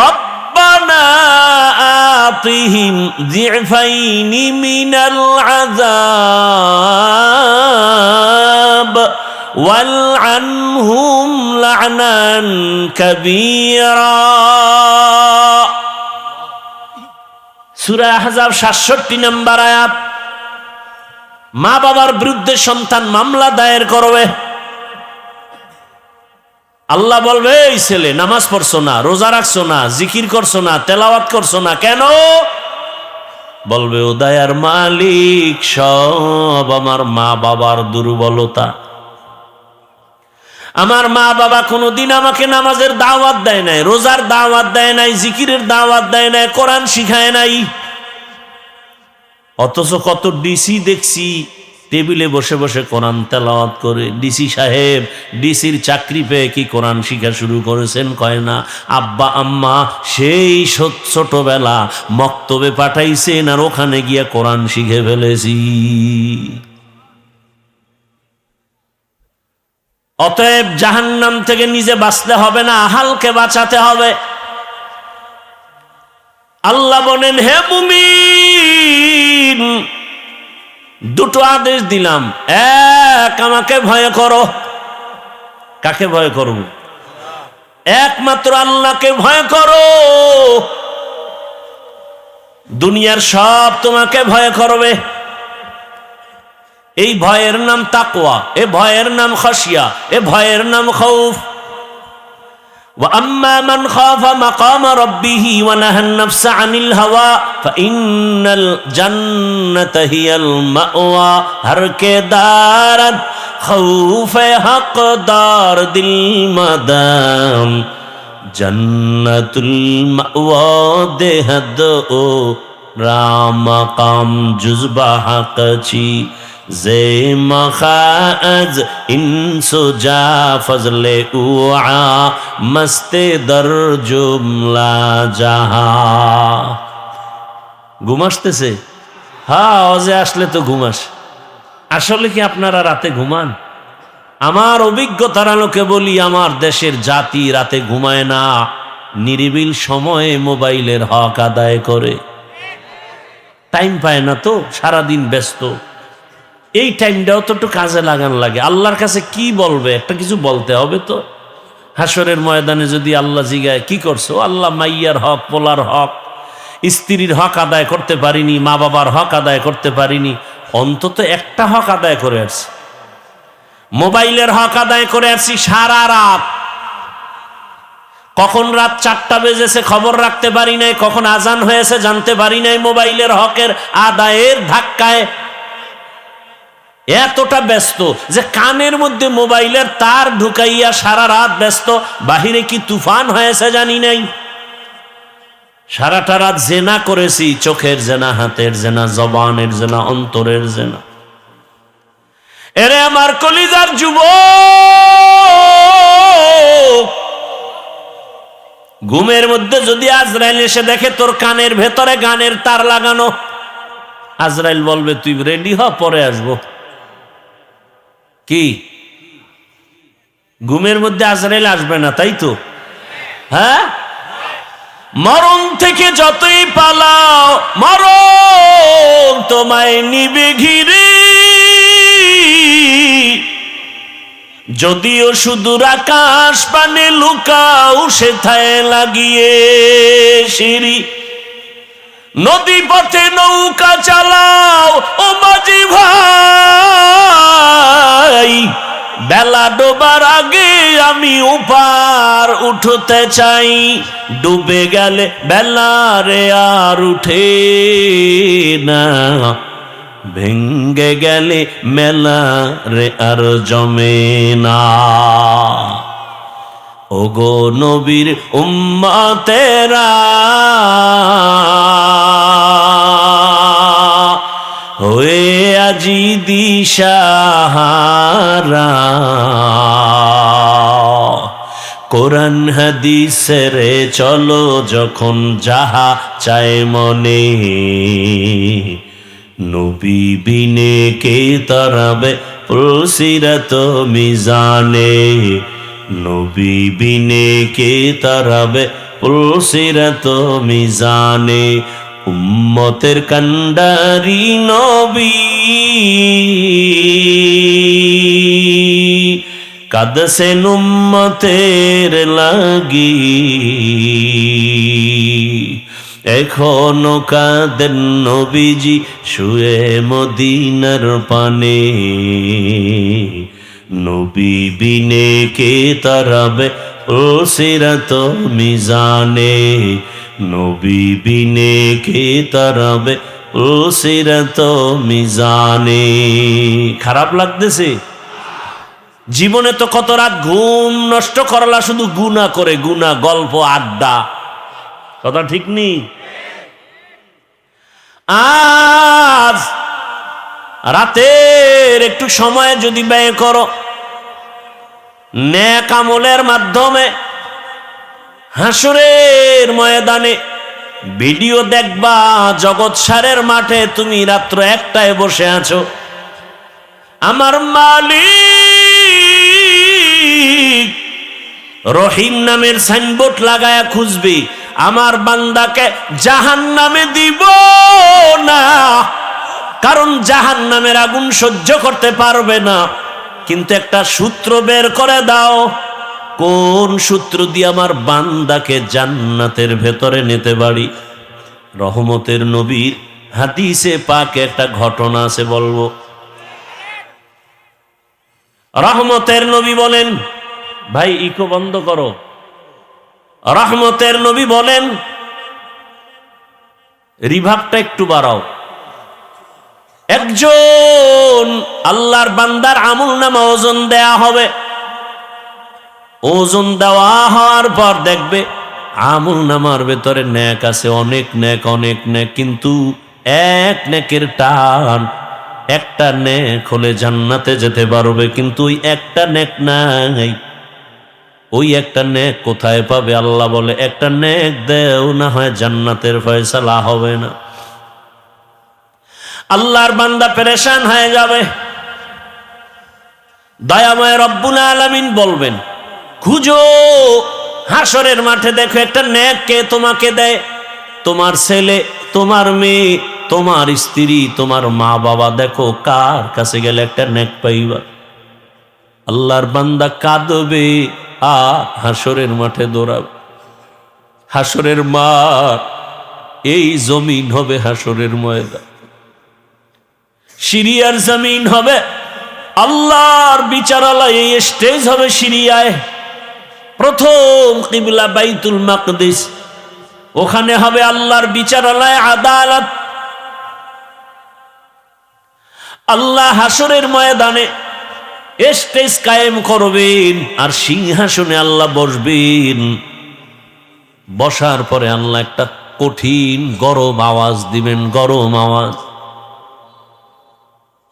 রব্বানা আতিহিম যিফাইনি মিনাল আযাব ওয়ালআনহুম লা'নান কাবীরা। সূরা আহজাব 67 নম্বর আয়াত। মা বাবার বিরুদ্ধে সন্তান মামলা দায়ের করবে। আল্লাহ বলবে, এই ছেলে নামাজ পড়ছো না, রোজা রাখছো না, জিকির করছো না, তেলাওয়াত করছো না, কেন? বলবে, ও দয়ার মালিক, সব আমার মা বাবার দুর্বলতা। আমার মা বাবা কোনোদিন আমাকে নামাজের দাওয়াত দেয় নাই, রোজার দাওয়াত দেয় নাই, জিকিরের দাওয়াত দেয় নাই, কোরআন শিখায় নাই। অথচ কত ডিসি দেখছি টেবিলে বসে বসে কোরআন তেলাওয়াত করে। ডিসি সাহেব ডিসির চাকরি পেয়ে কি কোরআন শিখা শুরু করেছেন? কয় না। আব্বা আম্মা সেই ছোটবেলা মক্তবে পাঠাইছেন, আর ওখানে গিয়ে কোরআন শিখে ফেলেছি। অতএব জাহান্নাম থেকে নিজে বাঁচতে হবে না, আহালকে বাঁচাতে হবে। আল্লাহ বলেন, হে মুমিন, দুটো আদেশ দিলাম। এক, আমাকে ভয় করো। কাকে ভয় করব? একমাত্র আল্লাহকে ভয় করো। দুনিয়ার সব তোমাকে ভয় করবে। এই ভয়ের নাম তাকওয়া, এ ভয়ের নাম খাশিয়া, এ ভয়ের নাম খাউফ। وَأَمَّا مَنْ خَافَ مَقَامَ رَبِّهِ وَنَهَى النَّفْسَ عَنِ الْهَوَى فَإِنَّ الْجَنَّةَ هِيَ الْمَأْوَى ہر کے دارد خوف حق دار دل مدام জন্নতুল মাওয়া দেহদ ও রাম কাম জুজবা হকচি জে মখাজ ইনসো যা ফজলে উআ মস্তে দর জুমলা জাহা। ঘুম আসতেছে? হ্যাঁ, অজে আসলে তো ঘুম আসে। আসলে কি আপনারা রাতে ঘুমান? আমার অভিজ্ঞতার আলোকে বলি, আমার দেশের জাতি রাতে ঘুমায় না, নিরিবিল সময়ে মোবাইলের হক আদায় করে। টাইম পায় না তো, সারাদিন ব্যস্ত। এই টাইমটাও তো একটু কাজে লাগান লাগে। আল্লাহর কাছে কি বলবে? একটা কিছু বলতে হবে তো। হাসরের ময়দানে যদি আল্লাহ জিগায় কি করছো, আল্লাহ মাইয়ার হক, পোলার হক, স্ত্রীর হক আদায় করতে পারিনি, মা বাবার হক আদায় করতে পারিনি, অন্তত একটা হক আদায় করে আসছি। মোবাইলের হক আদায় করে আসছি সারা রাত। কখন রাত 4টা বেজেছে খবর রাখতে পারি নাই, কখন আজান হয়েছে জানতে পারি নাই। মোবাইলের হকের আদায়ের ধাক্কায় এতটা ব্যস্ত যে কানের মধ্যে মোবাইলের তার ঢুকাইয়া সারা রাত ব্যস্ত। বাহিরে কি তুফান হয়েছে জানি নাই। সারাটা রাত জেনা করেছি, চোখের জেনা, হাতের জেনা, জবানের জেনা, অন্তরের জেনা। এরে আমার কলিজার যুবক, ঘুমের মধ্যে যদি আজরাইল এসে দেখে তোর কানের ভেতরে গানের তার লাগানো, আজরাইল বলবে তুই রেডি হ, পরে আসবো। কি ঘুমের মধ্যে আজরাইল আসবে না, তাই তো? হ্যাঁ, মরণ থেকে যতই পালাও মরণ তোমায় নিবে ঘিরে। যদিও সুদূর আকাশ পানে লুকাও সেথায় লাগিয়ে সিঁড়ি। নদী পথে নৌকা চালাও ও মাঝি ভাই, বেলা ডোবার আগে আমি উপার উঠতে চাই। ডুবে গেলে বেলা রে আর উঠে না, ভেঙ্গে গেলে মেলা রে আর জমে না। ওগো নবীর উম্মতেরা, হয়ে আজি দিশাহারা, কোরআন হাদিসের চলো যখন যাহা চায় মনে। নবী বিনে কে তারাবে প্রসিরত মিজানে। নবী বিনে কে তারাবে প্রসিরত মিজানে। উম্মতের কান্ডারি নবী কাঁদছেন উম্মতের লাগি। এখনো কাঁদেন নবীজি শুয়ে মদিনার পানে। নবী বিনে কে তারাবে প্রসিরত মিজানে। নবী বিনে কে তারাবে প্রসিরত মিজানে। খারাপ লাগতেছে? জীবনে তো কত রাত ঘুম নষ্ট করলা শুধু গুনাহ করে, গুনাহ, গল্প, আড্ডা। কথা ঠিক নেই? আজ রাতের একটু সময় যদি ব্যয় করো নেক আমলের মাধ্যমে, হাসরের ময়দানে ভিডিও দেখবা জগৎ সারের মাঠে তুমি রাত্র 1টায় বসে আছো। আমার মালিক রহিম নামের সাইনবোর্ড লাগায়া খুঁজবি, আমার বান্দাকে জাহান্নামে দিব না, কারণ জাহান্নামের আগুন সহ্য করতে পারবে না। কিন্তু একটা সূত্র বের করে দাও, কোন সূত্র দিয়ে আমার বান্দাকে জান্নাতের ভেতরে নিতে পারি। রহমতের নবীর হাদিসে পাকে একটা ঘটনা আছে, বলবো। রহমতের নবী বলেন, ভাই ইকো বন্ধ করো। রহমতের নবী বলেন, রিভাবটা একটু বাড়াও। একজন আল্লাহর বান্দার আমল নামা ওজন দেয়া হবে। ওজন দেওয়া হওয়ার পর দেখবে আমল নামার ভেতরে নেক আছে, অনেক নেক, অনেক নেক, কিন্তু এক নেকের টান। একটা নেক হলে জান্নাতে যেতে পারবে, কিন্তু ওই একটা নেক নাই। ওই একটা নেক কোথায় পাবে? আল্লাহ বলে, একটা নেক দেও, না হয় জান্নাতের ফয়সালা হবে না। আল্লাহর বান্দা পেরেশান হয়ে যাবে। দয়াময় রব্বুল আলামিন বলবেন, খুঁজো হাসরের মাঠে, দেখো একটা নেক কে তোমাকে দেয়। তোমার ছেলে, তোমার মেয়ে, তোমার স্ত্রী, তোমার মা বাবা, দেখো কার কাছে গেলে একটা নেক পাইবা। আল্লাহর বান্দা কাঁদবে আর হাসরের মাঠে দৌড়াবে। হাসরের মাঠ এই জমিন হবে হাসরের ময়দান, সিরিয়ার জমিন হবে আল্লাহর বিচারালয়। এই স্টেজ হবে সিরিয়ায়। প্রথম কিবলা বাইতুল মাকদিস, ওখানে হবে আল্লাহর বিচারালয়, আদালত। আল্লাহ হাসরের ময়দানে স্টেজ কায়েম করবেন আর সিংহাসনে আল্লাহ বসবেন। বসার পরে আল্লাহ একটা কঠিন গরম আওয়াজ দিবেন, গরম আওয়াজ।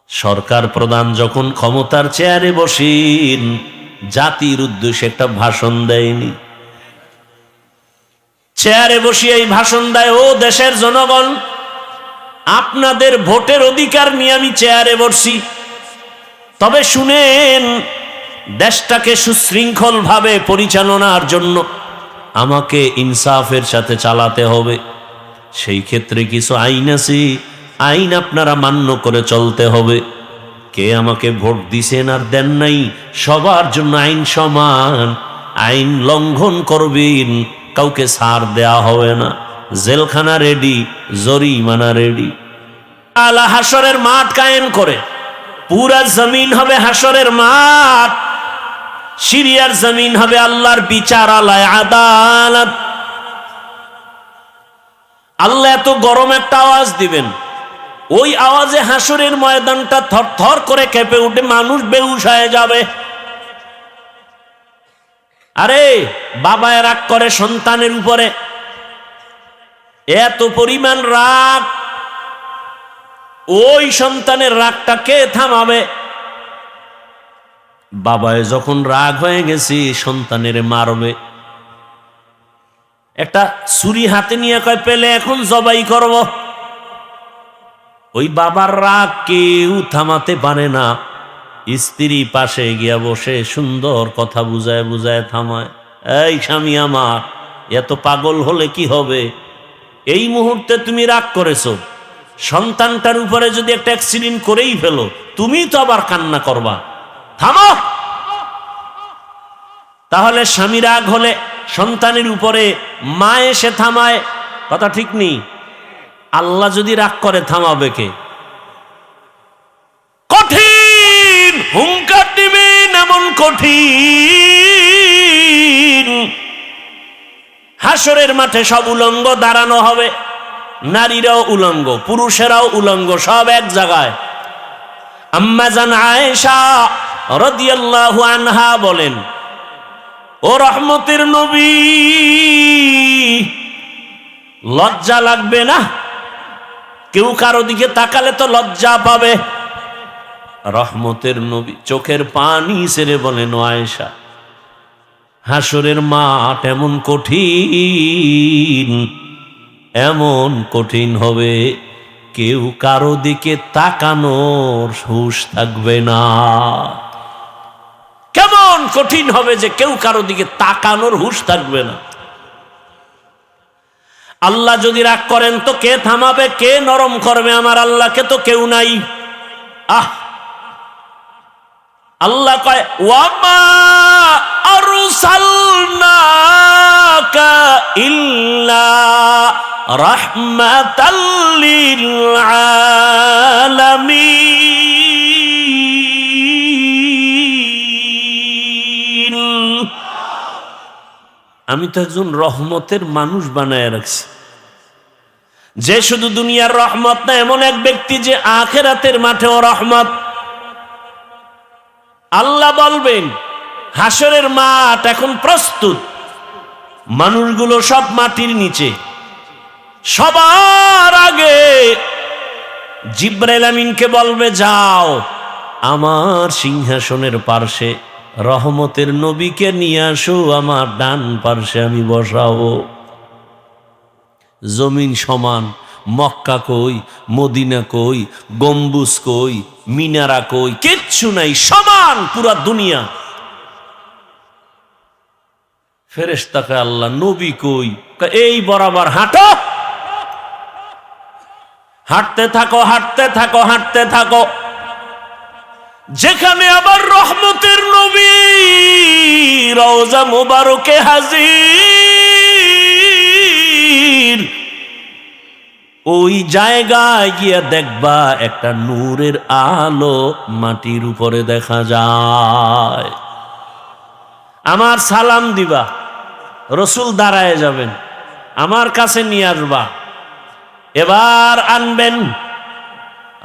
সরকার প্রধান যখন ক্ষমতার চেয়ারে বসেন, জাতির উদ্দেশ্যে একটা ভাষণ দেয়নি, চেয়ারে বসিয়ে এই ভাষণ দেয়, ও দেশের জনগণ, আপনাদের ভোটের অধিকার নিয়ে আমি চেয়ারে বসছি, তবে শুনেন, দেশটাকে সুশৃঙ্খল ভাবে পরিচালনার জন্য আমাকে ইনসাফের সাথে চালাতে হবে। সেই ক্ষেত্রে কিছু আইন আছে, আইন আপনারা মান্য করে চলতে হবে। কে আমাকে ভোট দিছেন আর দেন নাই, সবার জন্য আইন সমান। আইন লঙ্ঘন করবেন, কাউকে ছাড় দেয়া হবে না। জেলখানা রেডি, জরিমানা রেডি। আলা হাসরের মাঠ কায়েম করে, পুরা জমিন হবে হাসরের মাঠ, সিরিয়ার জমিন হবে আল্লাহর বিচারালয়, আদালত। আল্লাহ এত গরম একটা আওয়াজ দিবেন, ওই আওয়াজে হাসরের ময়দানটা থরথর করে কেঁপে উঠে, মানুষ বেহুশ হয়ে যাবে। আরে বাবায় রাগ করে সন্তানের উপরে, এত পরিমাণ রাগ, ওই সন্তানের রাগটা কে থামাবে? বাবায় যখন রাগ হয়ে গেছে, সন্তানের মারবে, একটা ছুরি হাতে নিয়ে কয়, পেলে এখন জবাই করব। ওই বাবার রাগ কেউ থামাতে পারে না। স্ত্রী পাশে গিয়া বসে সুন্দর কথা বুঝায় বুঝায় থামায়, এই স্বামী আমার, এত পাগল হলে কি হবে? এই মুহূর্তে তুমি রাগ করেছো, সন্তানটার উপরে যদি একটা অ্যাক্সিডেন্ট করেই ফেলো, তুমি তো আবার কান্না করবা, থামো। তাহলে স্বামী রাগ হলে সন্তানের উপরে মা এসে থামায়, কথা ঠিক নেই। আল্লাহ যদি রাগ করে, থামাবে কে? কঠিন হুঙ্কার দিবেন, এমন কঠিন। হাসরের মাঠে সব উলঙ্গ দাঁড়ানো হবে, নারীরাও উলঙ্গ, পুরুষেরাও উলঙ্গ, সব এক জায়গায়। আম্মা জান আয়েশা রাদিয়াল্লাহু আনহা বলেন, ও রহমতের নবী, লজ্জা লাগবে না? কেউ কারো দিকে তাকালে তো লজ্জা পাবে। রহমতের নবী চোখের পানি ছেড়ে বলেন, ও আয়েশা, হাসরের মাঠ এমন কঠিন, এমন কঠিন হবে, কেউ কারো দিকে তাকানোর হুঁশ থাকবে না। কেমন কঠিন হবে যে কেউ কারো দিকে তাকানোর হুঁশ থাকবে না। আল্লাহ যদি রাগ করেন তো কে থামাবে, কে নরম করবে? আমার আল্লাহকে তো কেউ নাই। আল্লাহ কয়, ওয়ামা আরসালনাকা ইল্লা রাহমাতাল লিল আলামিন। আমি তো একজন রহমতের মানুষ বানায় রাখছি, যে শুধু দুনিয়ার রহমত না, এমন এক ব্যক্তি যে আখিরাতের মাঠেও রহমত। আল্লাহ বলবেন, হাসরের মাঠ এখন প্রস্তুত, মানুষগুলো সব মাটির নিচে। সবার আগে জিবরাইল আমিনকে বলবে, যাও আমার সিংহাসনের পার্শ্বে রহমতের নবীকে নিয়ে আসো, আমার ডান পার্শ্বে আমি বসাবো। জমিন সমান, মক্কা কই, মদিনা কই, গম্বুজ কই, মিনারা কই, কিচ্ছু নাই, সমান পুরা দুনিয়া। ফেরেশতাকে আল্লাহ, নবী কই? এই বরাবর হাঁটো। হাঁটতে থাকো, হাঁটতে থাকো, হাঁটতে থাকো। যেখানে আবার রহমতের নবী রওজা মুবারকে হাজির, ওই জায়গায় গিয়া দেখবা একটা নূরের আলো মাটির উপরে দেখা যায়। আমার সালাম দিবা, রসুল দাঁড়ায় যাবেন, আমার কাছে নিয়ে আসবা। এবার আনবেন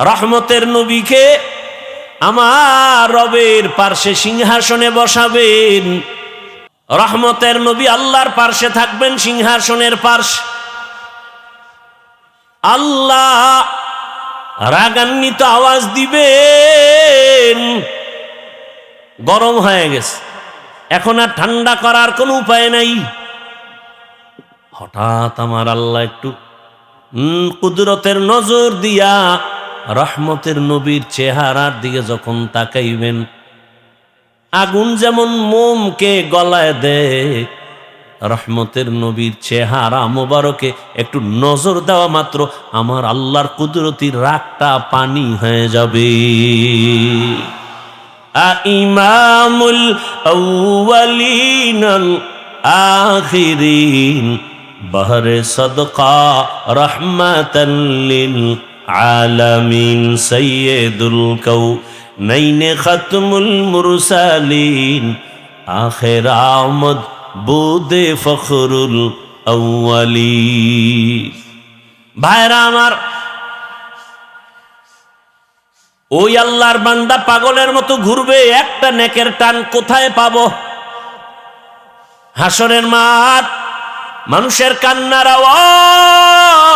রহমতের নবীকে, আমার রবের পার্শ্বে সিংহাসনে বসাবেন। রহমতের নবী আল্লাহর পার্শ্বে থাকবেন, সিংহাসনের পার্শ্বে। আল্লাহ রাগান্বিত আওয়াজ দিবেন, গরম হয়ে গেছে, এখন আর ঠান্ডা করার কোনো উপায় নাই। হঠাৎ আমার আল্লাহ একটু কুদরতের নজর দিয়া রহমতের নবীর চেহারার দিকে যখন তাকাইবেন, আগুন যেমন মোমকে গলায় দেয়, রহমতের নবীর চেহারা মোবারকে একটু নজর দেওয়া মাত্র আমার আল্লাহর কুদরতি রাগটা পানি হয়ে যাবে। ইমামুল আউয়ালিন আল আখিরিন বহরে সদকা রহমাতান লিল আলামিন সাইয়্যিদুল কাউনাইন খাতমুল মুরসালিন আখির আমদ বুদে ফখরুল আউয়ালিন। ভাইরা আমার, ওই আল্লাহর বান্দা পাগলের মতো ঘুরবে, একটা নেকের টান কোথায় পাবো? হাসরের মাঠ, মানুষের কান্নার আওয়াজ,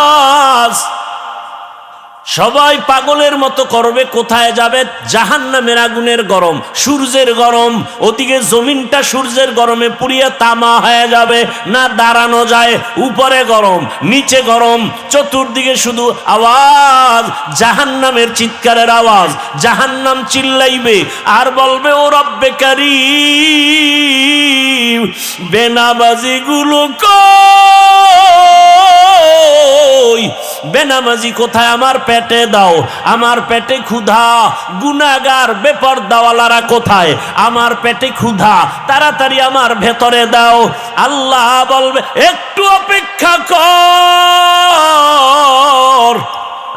সবাই পাগলের মতো করবে, কোথায় যাবে? জাহান্নামের আগুনের গরম, সূর্যের গরম, ওদিকে জমিনটা সূর্যের গরমে পুড়িয়ে তামা হয়ে যাবে, না দাঁড়ানো যায়, উপরে গরম, নিচে গরম, চতুর্দিকে শুধু আওয়াজ, জাহান্নামের চিৎকারের আওয়াজ। জাহান্নাম চিল্লাইবে আর বলবে, ও রব্বে কারীম, বেনামাজি গুলো কই? বেনামাজি কোথায়? আমার পেটে দাও, আমার পেটে ক্ষুধা। গুনাহগার বেপরদাওয়ালারা কোথায়? আমার পেটে ক্ষুধা, তাড়াতাড়ি আমার ভেতরে দাও। আল্লাহ বলবে, একটু অপেক্ষা কর,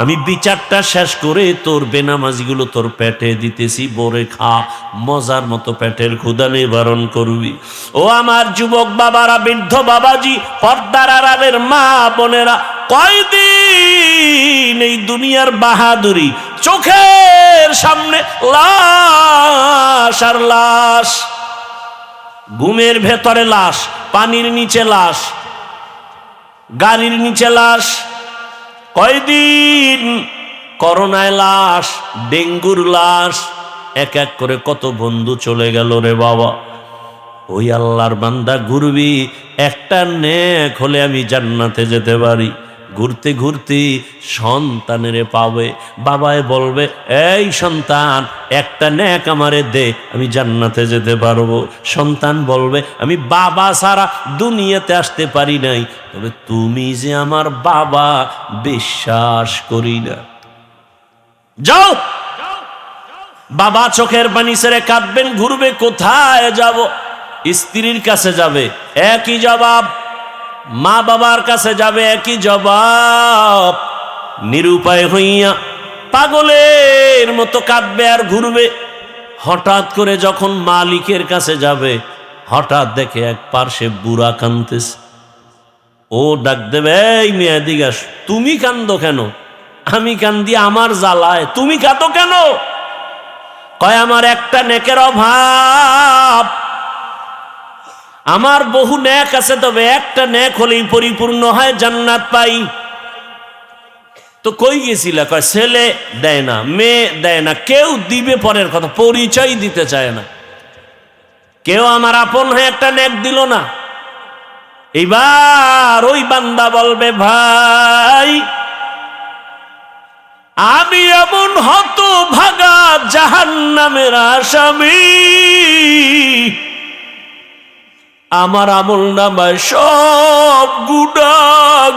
আমি বিচারটা শেষ করে তোর বেনামাজিগুলো তোর পেটে দিতেছি, বরে খা, মজার মতো পেটের ক্ষুধা নিবারণ করবি। ও আমার যুবক বাবারা, বৃদ্ধ বাবাজি, পর্দার আড়ালের মা বোনেরা, কয়দিন এই দুনিয়ার বাহাদুরি, চোখের সামনে লাশ আর লাশ, ঘুমের ভেতরে লাশ, পানির নিচে লাশ, গাড়ির নিচে লাশ, কয়দিন করোনায় লাশ, ডেঙ্গুর লাশ, এক এক করে কত বন্ধু চলে গেল রে বাবা। ওই আল্লাহর বান্দা ঘুরবি, একটা নেক হলে আমি জান্নাতে যেতে পারি। ঘুরতে ঘুরতে সন্তানের পাবে, বাবায় বলবে, এই সন্তান, একটা নেক আমারে দে, আমি জান্নাতে যেতে পারবো। সন্তান বলবে, আমি বাবা ছাড়া দুনিয়াতে আসতে পারি নাই, তবে তুমি যে আমার বাবা বিশ্বাস করি না। যাও। বাবা চোখের পানি ছেড়ে কাঁদবেন, ঘুরবে, কোথায় যাব? স্ত্রীর কাছে যাবে, একই জবাব। মা বাবার কাছে যাবে, একই জবাব। নিরুপায় হইয়া পাগলের মতো কাঁদবে আর ঘুরবে। হঠাৎ করে যখন মালিকের কাছে যাবে, হঠাৎ দেখে এক পার্শ্বে বুড়া কাঁদতেছে। ও ডাক দেবে, এই মেয়ে দিকে আস। তুমি কান্দো কেন? আমি কান্দি আমার জ্বালায়, তুমি কাঁদো কেন? কয়, আমার একটা নেকের অভাব, আমার বহু নেক আছে, তবে একটা নেক হলেই পরিপূর্ণ হয়, জান্নাত পাই। তো কই গেছিল? কয় ছেলে দেয় না, মেয়ে দেয় না, কেউ দিবে পরের কথা, পরিচয় দিতে চায় না। কেউ আমার আপন হয়ে একটা নেক দিল না। এইবার ওই বান্দা বলবে, ভাই আমি এমন হতভাগা জাহান্নামের আসামি, আমার আমল নামায় সব গুনার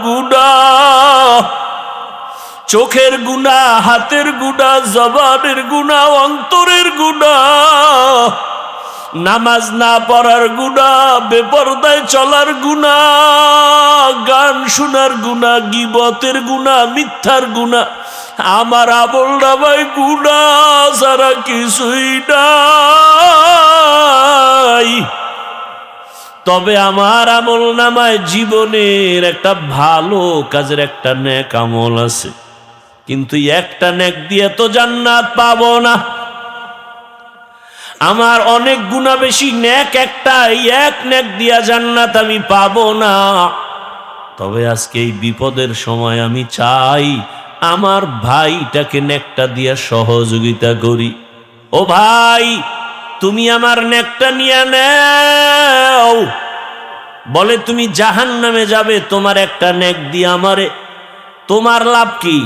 গুনাহ, চোখের গুনাহ, হাতের গুনাহ, জবানের গুনাহ, অন্তরের গুনাহ, নামাজ না পড়ার গুনাহ, বেপরদায় চলার গুনাহ, গান শোনার গুনাহ, গীবতের গুনাহ, মিথ্যার গুনাহ। আমার আমল নামায় গুনাহ ছাড়া কিছুই নাই। তবে আমার আমল নামায় জীবনের একটা ভালো কাজের একটা নেক আমল আছে, কিন্তু একটা নেক দিয়ে তো জান্নাত পাবো না। আমার অনেক গুনাহ বেশি, নেক একটা, এক নেক দিয়া জান্নাত আমি পাবো না। তবে আজকে এই বিপদের সময় আমি চাই আমার ভাইটাকে নেকটা দিয়া সহযোগিতা করি। ও ভাই, তুমি আমার নেকটা নিয়ে নাও। বলে তুমি জাহান্নামে যাবে, তোমার একটা নেক দিয়ে আমারে, তোমার লাভ কি?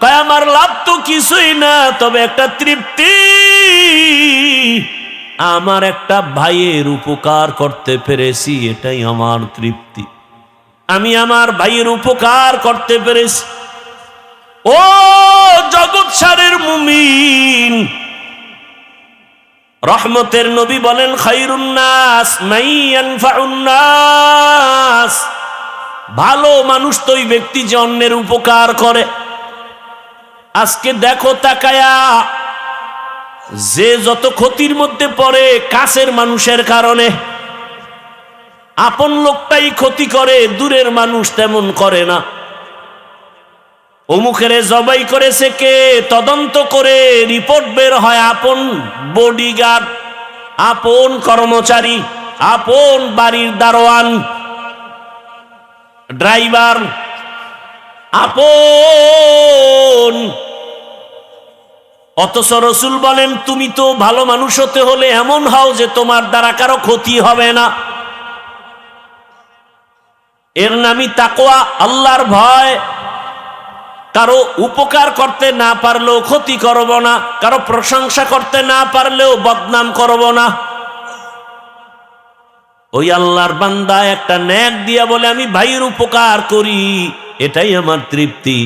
কয় আমার লাভ তো কিছুই না, তবে একটা তৃপ্তি, আমার একটা ভাইয়ের উপকার করতে পেরেছি, এটাই আমার তৃপ্তি। আমি আমার ভাইয়ের উপকার করতে পেরেছি। ও জগৎ সারের মুমিন, রহমতের নবী বলেন, খায়রুন নাস মান ইয়ানফাউন নাস, ভালো মানুষ তো ওই ব্যক্তি যে অন্যের উপকার করে। আজকে দেখো তাকায়া, যে যত ক্ষতির মধ্যে পড়ে কাছের মানুষের কারণে, আপন লোকটাই ক্ষতি করে, দূরের মানুষ তেমন করে না। অমুকের জবাই করেছে কে, তদন্ত করে রিপোর্ট বের হয় আপন বডিগার্ড, আপন কর্মচারী, আপন বাড়ির দারোয়ান, ড্রাইভার, আপন। অথচ রাসূল বলেন, তুমি তো ভালো মানুষ হতে হলে এমন হও যে তোমার দ্বারা কারো ক্ষতি হবে না। এর নামই তাকওয়া, আল্লাহর ভয়। কারো উপকার করতে না পারলেও ক্ষতি করব না, কারো প্রশংসা করতে না পারলেও বদনাম করব না। ওই আল্লাহর বান্দা একটা নেক দিয়া বলে আমি ভাইয়ের উপকার করি, এটাই আমার তৃপ্তি,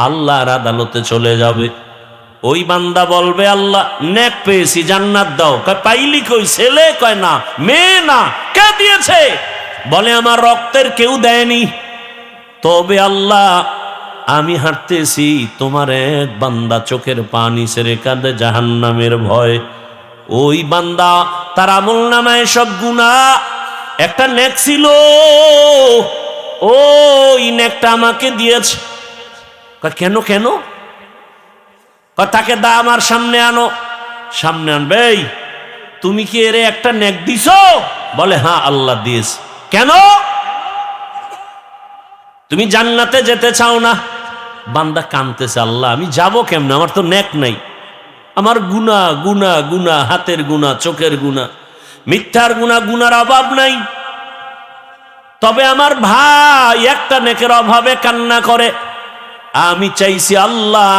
আল্লাহর আদালতে চলে যাবে। ওই বান্দা বলবে, আল্লাহ নেক পেয়েছি, জান্নাত দাও। কয় পাইলি কই? ছেলে? কয় না। মেয়ে? না। কে দিয়েছে? বলে আমার রক্তের কেউ দেয়নি। তবে আল্লাহ আমি হাঁটতেছি, তোমার এক বান্দা চোখের পানি ছেড়ে কাঁদে জাহান্নামের ভয়। ওই বান্দা তার আমল নামায় সব গুনাহ, একটা নেক ছিল, ওই নেকটা আমাকে দিয়েছে। কেন কেন? তাকে দা আমার সামনে আনো। সামনে আনবে, তুমি কি এর একটা নেক দিছো? বলে হ্যাঁ আল্লাহ দিয়েছে। কেন? তুমি জান্নাতে যেতে চাও না? বান্দা কাঁদতেছে, আল্লাহ আমি যাব কেমনে, আমার তো নেক নাই, আমার গুনাহ গুনাহ গুনাহ, হাতের গুনাহ, চোখের গুনাহ, মিথ্যার গুনাহ, গুনার অভাব নাই। তবে আমার ভাই একটা নেকের অভাবে কান্না করে। আমি চাইছি আল্লাহ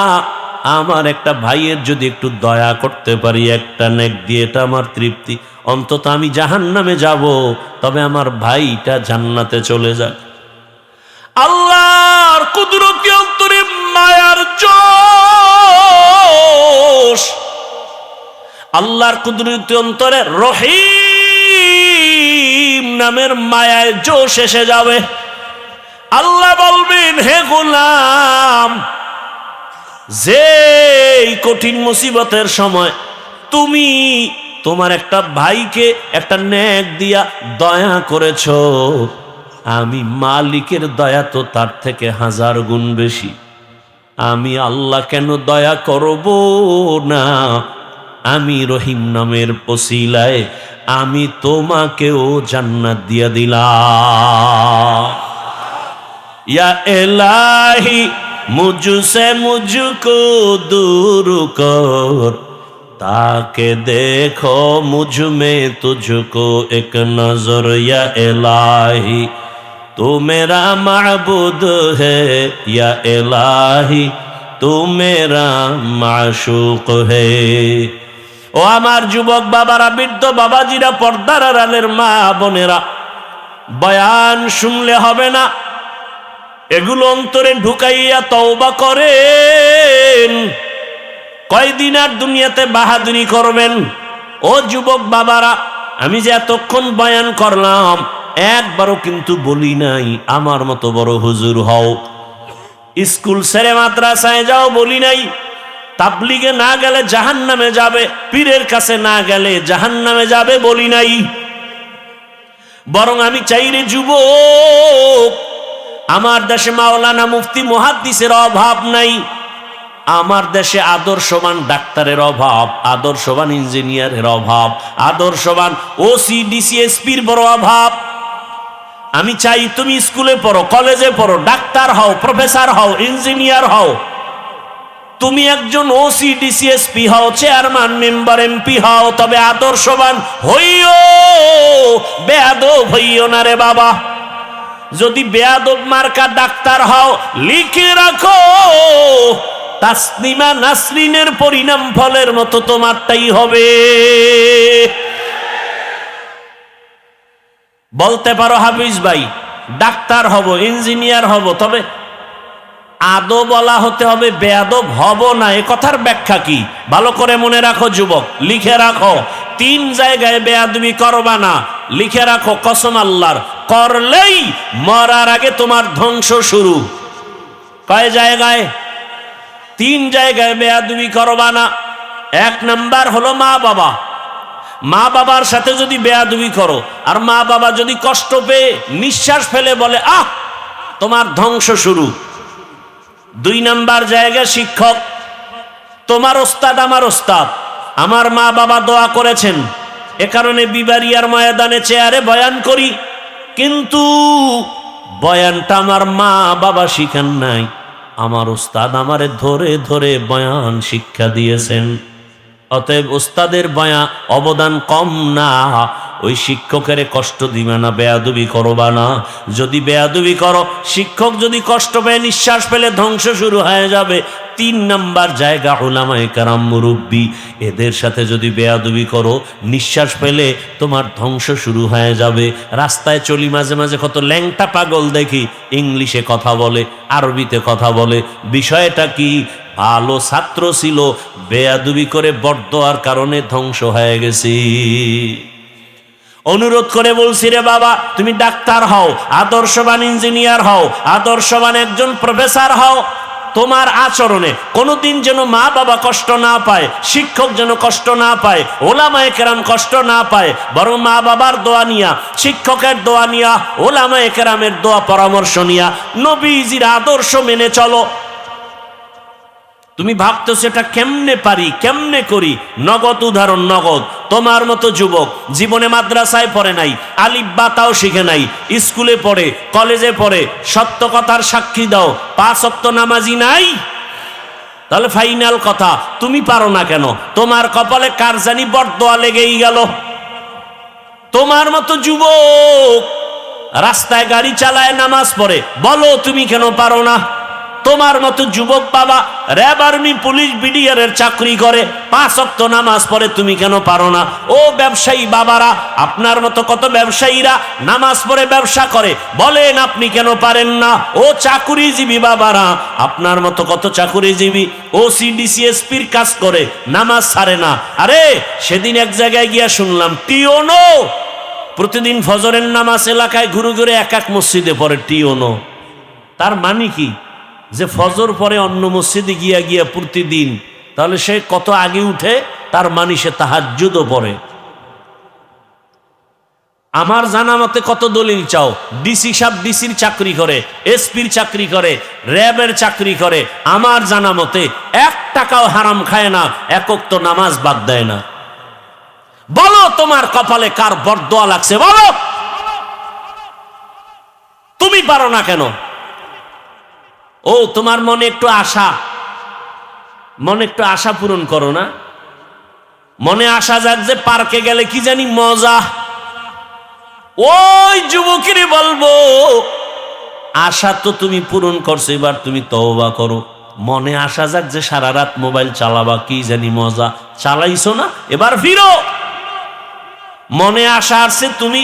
আমার একটা ভাইয়ের যদি একটু দয়া করতে পারি একটা নেক দিয়ে, এটা আমার তৃপ্তি। অন্তত আমি জাহান্নামে যাব, তবে আমার ভাইটা জান্নাতে চলে যাক। আল্লাহর কুদরতি অন্তরে মায়ার জোশ, আল্লাহর কুদরতি অন্তরে রহিম নামের মায়ায় জোশ এসে যাবে। আল্লাহ বলবেন, হে গোলাম, যে কঠিন মুসিবতের সময় তুমি তোমার একটা ভাইকে একটা নেক দিয়া দয়া করেছো, আমি মালিকের দয়া তো তার থেকে 1000 গুণ বেশি। আমি আল্লাহ কেন দয়া করব না? আমি রহিম নামের ওসিলায় আমি তোমাকেও জান্নাত দিয়ে দিলাম। ইয়া ইলাহি মুঝসে মুঝকো दूर कर, ताके देखो मुझ में तुझको एक नजर। या इलाही तू मेरा माबूद है, या इलाही तू मेरा माशूक है। ও আমার যুবক বাবারা, বৃদ্ধ বাবাজিরা, পর্দার আড়ালের মা বোনেরা, বয়ান শুনলে হবে না, এগুলো অন্তরে ঢুকাইয়া তওবা করেন। কয়দিন আর দুনিয়াতে বাহাদুরি করবেন? ও যুবক বাবারা, আমি যে এতক্ষণ বয়ান করলাম একবারও কিন্তু বলি নাই আমার মতো বড় হুজুর হও, স্কুল ছেড়ে মাদ্রাসায় যাও বলি নাই, তাবলিগে না গেলে জাহান্নামে যাবে, পীরের কাছে না গেলে জাহান্নামে যাবে বলি নাই। বরং আমি চাই রে যুবক, আমার দেশে মাওলানা মুফতি মুহাদ্দিসের অভাব নাই, আমার দেশে আদর্শবান ডাক্তারের অভাব, আদর্শবান ইঞ্জিনিয়ারের অভাব, আদর্শবান ওসি ডিসিএসপির বড় অভাব। আমি চাই তুমি স্কুলে পড়ো, কলেজে পড়ো, ডাক্তার হও, প্রফেসর হও, ইঞ্জিনিয়ার হও, তুমি একজন ওসি ডিসিএসপি হও, চেয়ারম্যান মেম্বার এমপি হও, তবে আদর্শবান হইও, বেয়াদব হইও না রে বাবা। যদি বেয়াদব মার্কা ডাক্তার হও, লিখে রাখো তাসনিমা নাসরিনের পরিণাম ফলের মতো তোমারটাই হবে। বলতে পারো হাফিজ ভাই ডাক্তার হব, ইঞ্জিনিয়ার হব, তবে আদব বলা হতে হবে, বেয়াদব হব না। এ কথার ব্যাখ্যা কি? ভালো করে মনে রাখো যুবক, লিখে রাখো, 3 জায়গায় বেয়াদবি করবা না, লিখে রাখো কসম আল্লাহর, করলেই মরার আগে তোমার ধ্বংস শুরু। কয় জায়গায়? 3 জায়গায় বেয়াদবি করবা না। 1 নাম্বার হলো মা বাবা। মা বাবার সাথে যদি বেয়াদবি করো, আর মা বাবা যদি কষ্ট পেয়ে নিঃশ্বাস ফেলে বলে আহ, তোমার ধ্বংস শুরু। 2 নাম্বার জায়গা শিক্ষক, তোমার ওস্তাদ আমার ওস্তাদ, আমার মা বাবা দোয়া করেছেন, এ কারণে বিবারিয়ার ময়দানে চেয়ারে বয়ান করি, কিন্তু বয়ানটা আমার মা বাবা শিখান নাই, আমার ওস্তাদ আমারে ধরে ধরে বয়ান শিক্ষা দিয়েছেন। অতএব ওস্তাদের বয়া অবদান কম না, ওই শিক্ষকের কষ্ট দিবে না, বেয়াদবি করবা না। যদি বেয়াদবি করো, শিক্ষক যদি কষ্ট পেয়ে নিঃশ্বাস পেলে ধ্বংস শুরু হয়ে যাবে। 3 নাম্বার জায়গা উলামায়ে কেরাম, মুরব্বী, এদের সাথে যদি বেয়াদবি করো, নিঃশ্বাস পেলে তোমার ধ্বংস শুরু হয়ে যাবে। রাস্তায় চলি, মাঝে মাঝে কত ল্যাংটা পাগল দেখি, ইংলিশে কথা বলে, আরবিতে কথা বলে। বিষয়টা কি? ভালো ছাত্র ছিল, বেয়াদবি করে বরদোয়ার কারণে ধ্বংস হয়ে গেছি। অনুরোধ করে বলছি রে বাবা, তুমি ডাক্তার হও, আদর্শবান ইঞ্জিনিয়ার হও, আদর্শবান একজন প্রফেসর হও, তোমার আচরণে কোনোদিন যেন মা বাবা কষ্ট না পায়, শিক্ষক যেন কষ্ট না পায়, ওলামায়ে কেরাম কষ্ট না পায়, বরং মা বাবার দোয়া নিয়া, শিক্ষকের দোয়া নিয়া, ওলামায়ে কেরামের দোয়া পরামর্শ নিয়া, নবীজির আদর্শ মেনে চলো। তুমি ভাবতেছো এটা কেমনে পারি, কেমনে করি? নগদ উদাহরণ, নগদ। তোমার মতো যুবক জীবনে মাদ্রাসায় পড়ে নাই, আলিফ বা তাও শিখে নাই, স্কুলে পড়ে, কলেজে পড়ে, সত্য কথার সাক্ষী দাও, 5 ওয়াক্ত নামাজি নাই, তাহলে ফাইনাল কথা, তুমি পারো না কেন? তোমার কপালে কার জানি বরদোয়া লেগেই গেল। তোমার মতো যুবক রাস্তায় গাড়ি চালায়, নামাজ পড়ে, বলো তুমি কেন পারো না? তোমার মতো যুবক বাবা র্যাব, আর্মি, পুলিশ, বিডিআরের চাকরি করে, 5 ওয়াক্ত নামাজ পড়ে, তুমি কেন পারো না? ও ব্যবসায়ী বাবারা, আপনার মতো কত ব্যবসায়ীরা নামাজ পড়ে ব্যবসা করে, বলেন আপনি কেন পারেন না? ও চাকুরিজীবী বাবারা, আপনার মতো কত চাকুরিজীবী ওসিডিসিএসপির কাজ করে, নামাজ ছাড়ে না। আরে সেদিন এক জায়গায় গিয়া শুনলাম, টিওনো প্রতিদিন ফজরের নামাজ এলাকায় ঘুরে ঘুরে এক মসজিদে পড়ে, টিওনো। তার মানে কি? যে ফজর পরে অন্য মসজিদে গিয়া গিয়া প্রতিদিন, তাহলে সে কত আগে উঠে, তার মানে সে তাহাজ্জুদও পড়ে। আমার জানা মতে কত দলিল চাও? ডিসি সাহেব ডিসির চাকরি করে, এসপির চাকরি করে, র্যাবের চাকরি করে, আমার জানা মতে একটা টাকাও হারাম খায় না, এক ওয়াক্ত নামাজ বাদ দেয় না। বলো তোমার কপালে কার বরদোয়া লাগছে, বলো। তুমি পারো না কেন? ও তোমার মনে একটু আশা, মনে একটু আশা পূরণ করো না। মনে আশা যাক যে পার্কে গেলে কি জানি মজা। ওই যুবকেরই বলবো, আশা তো তুমি পূরণ করছো, এবার তুমি তওবা করো। মনে আশা যাক যে সারা রাত মোবাইল চালাবা, কি জানি মজা, চালাইছো না, এবার ফিরো। মনে আশা আসছে তুমি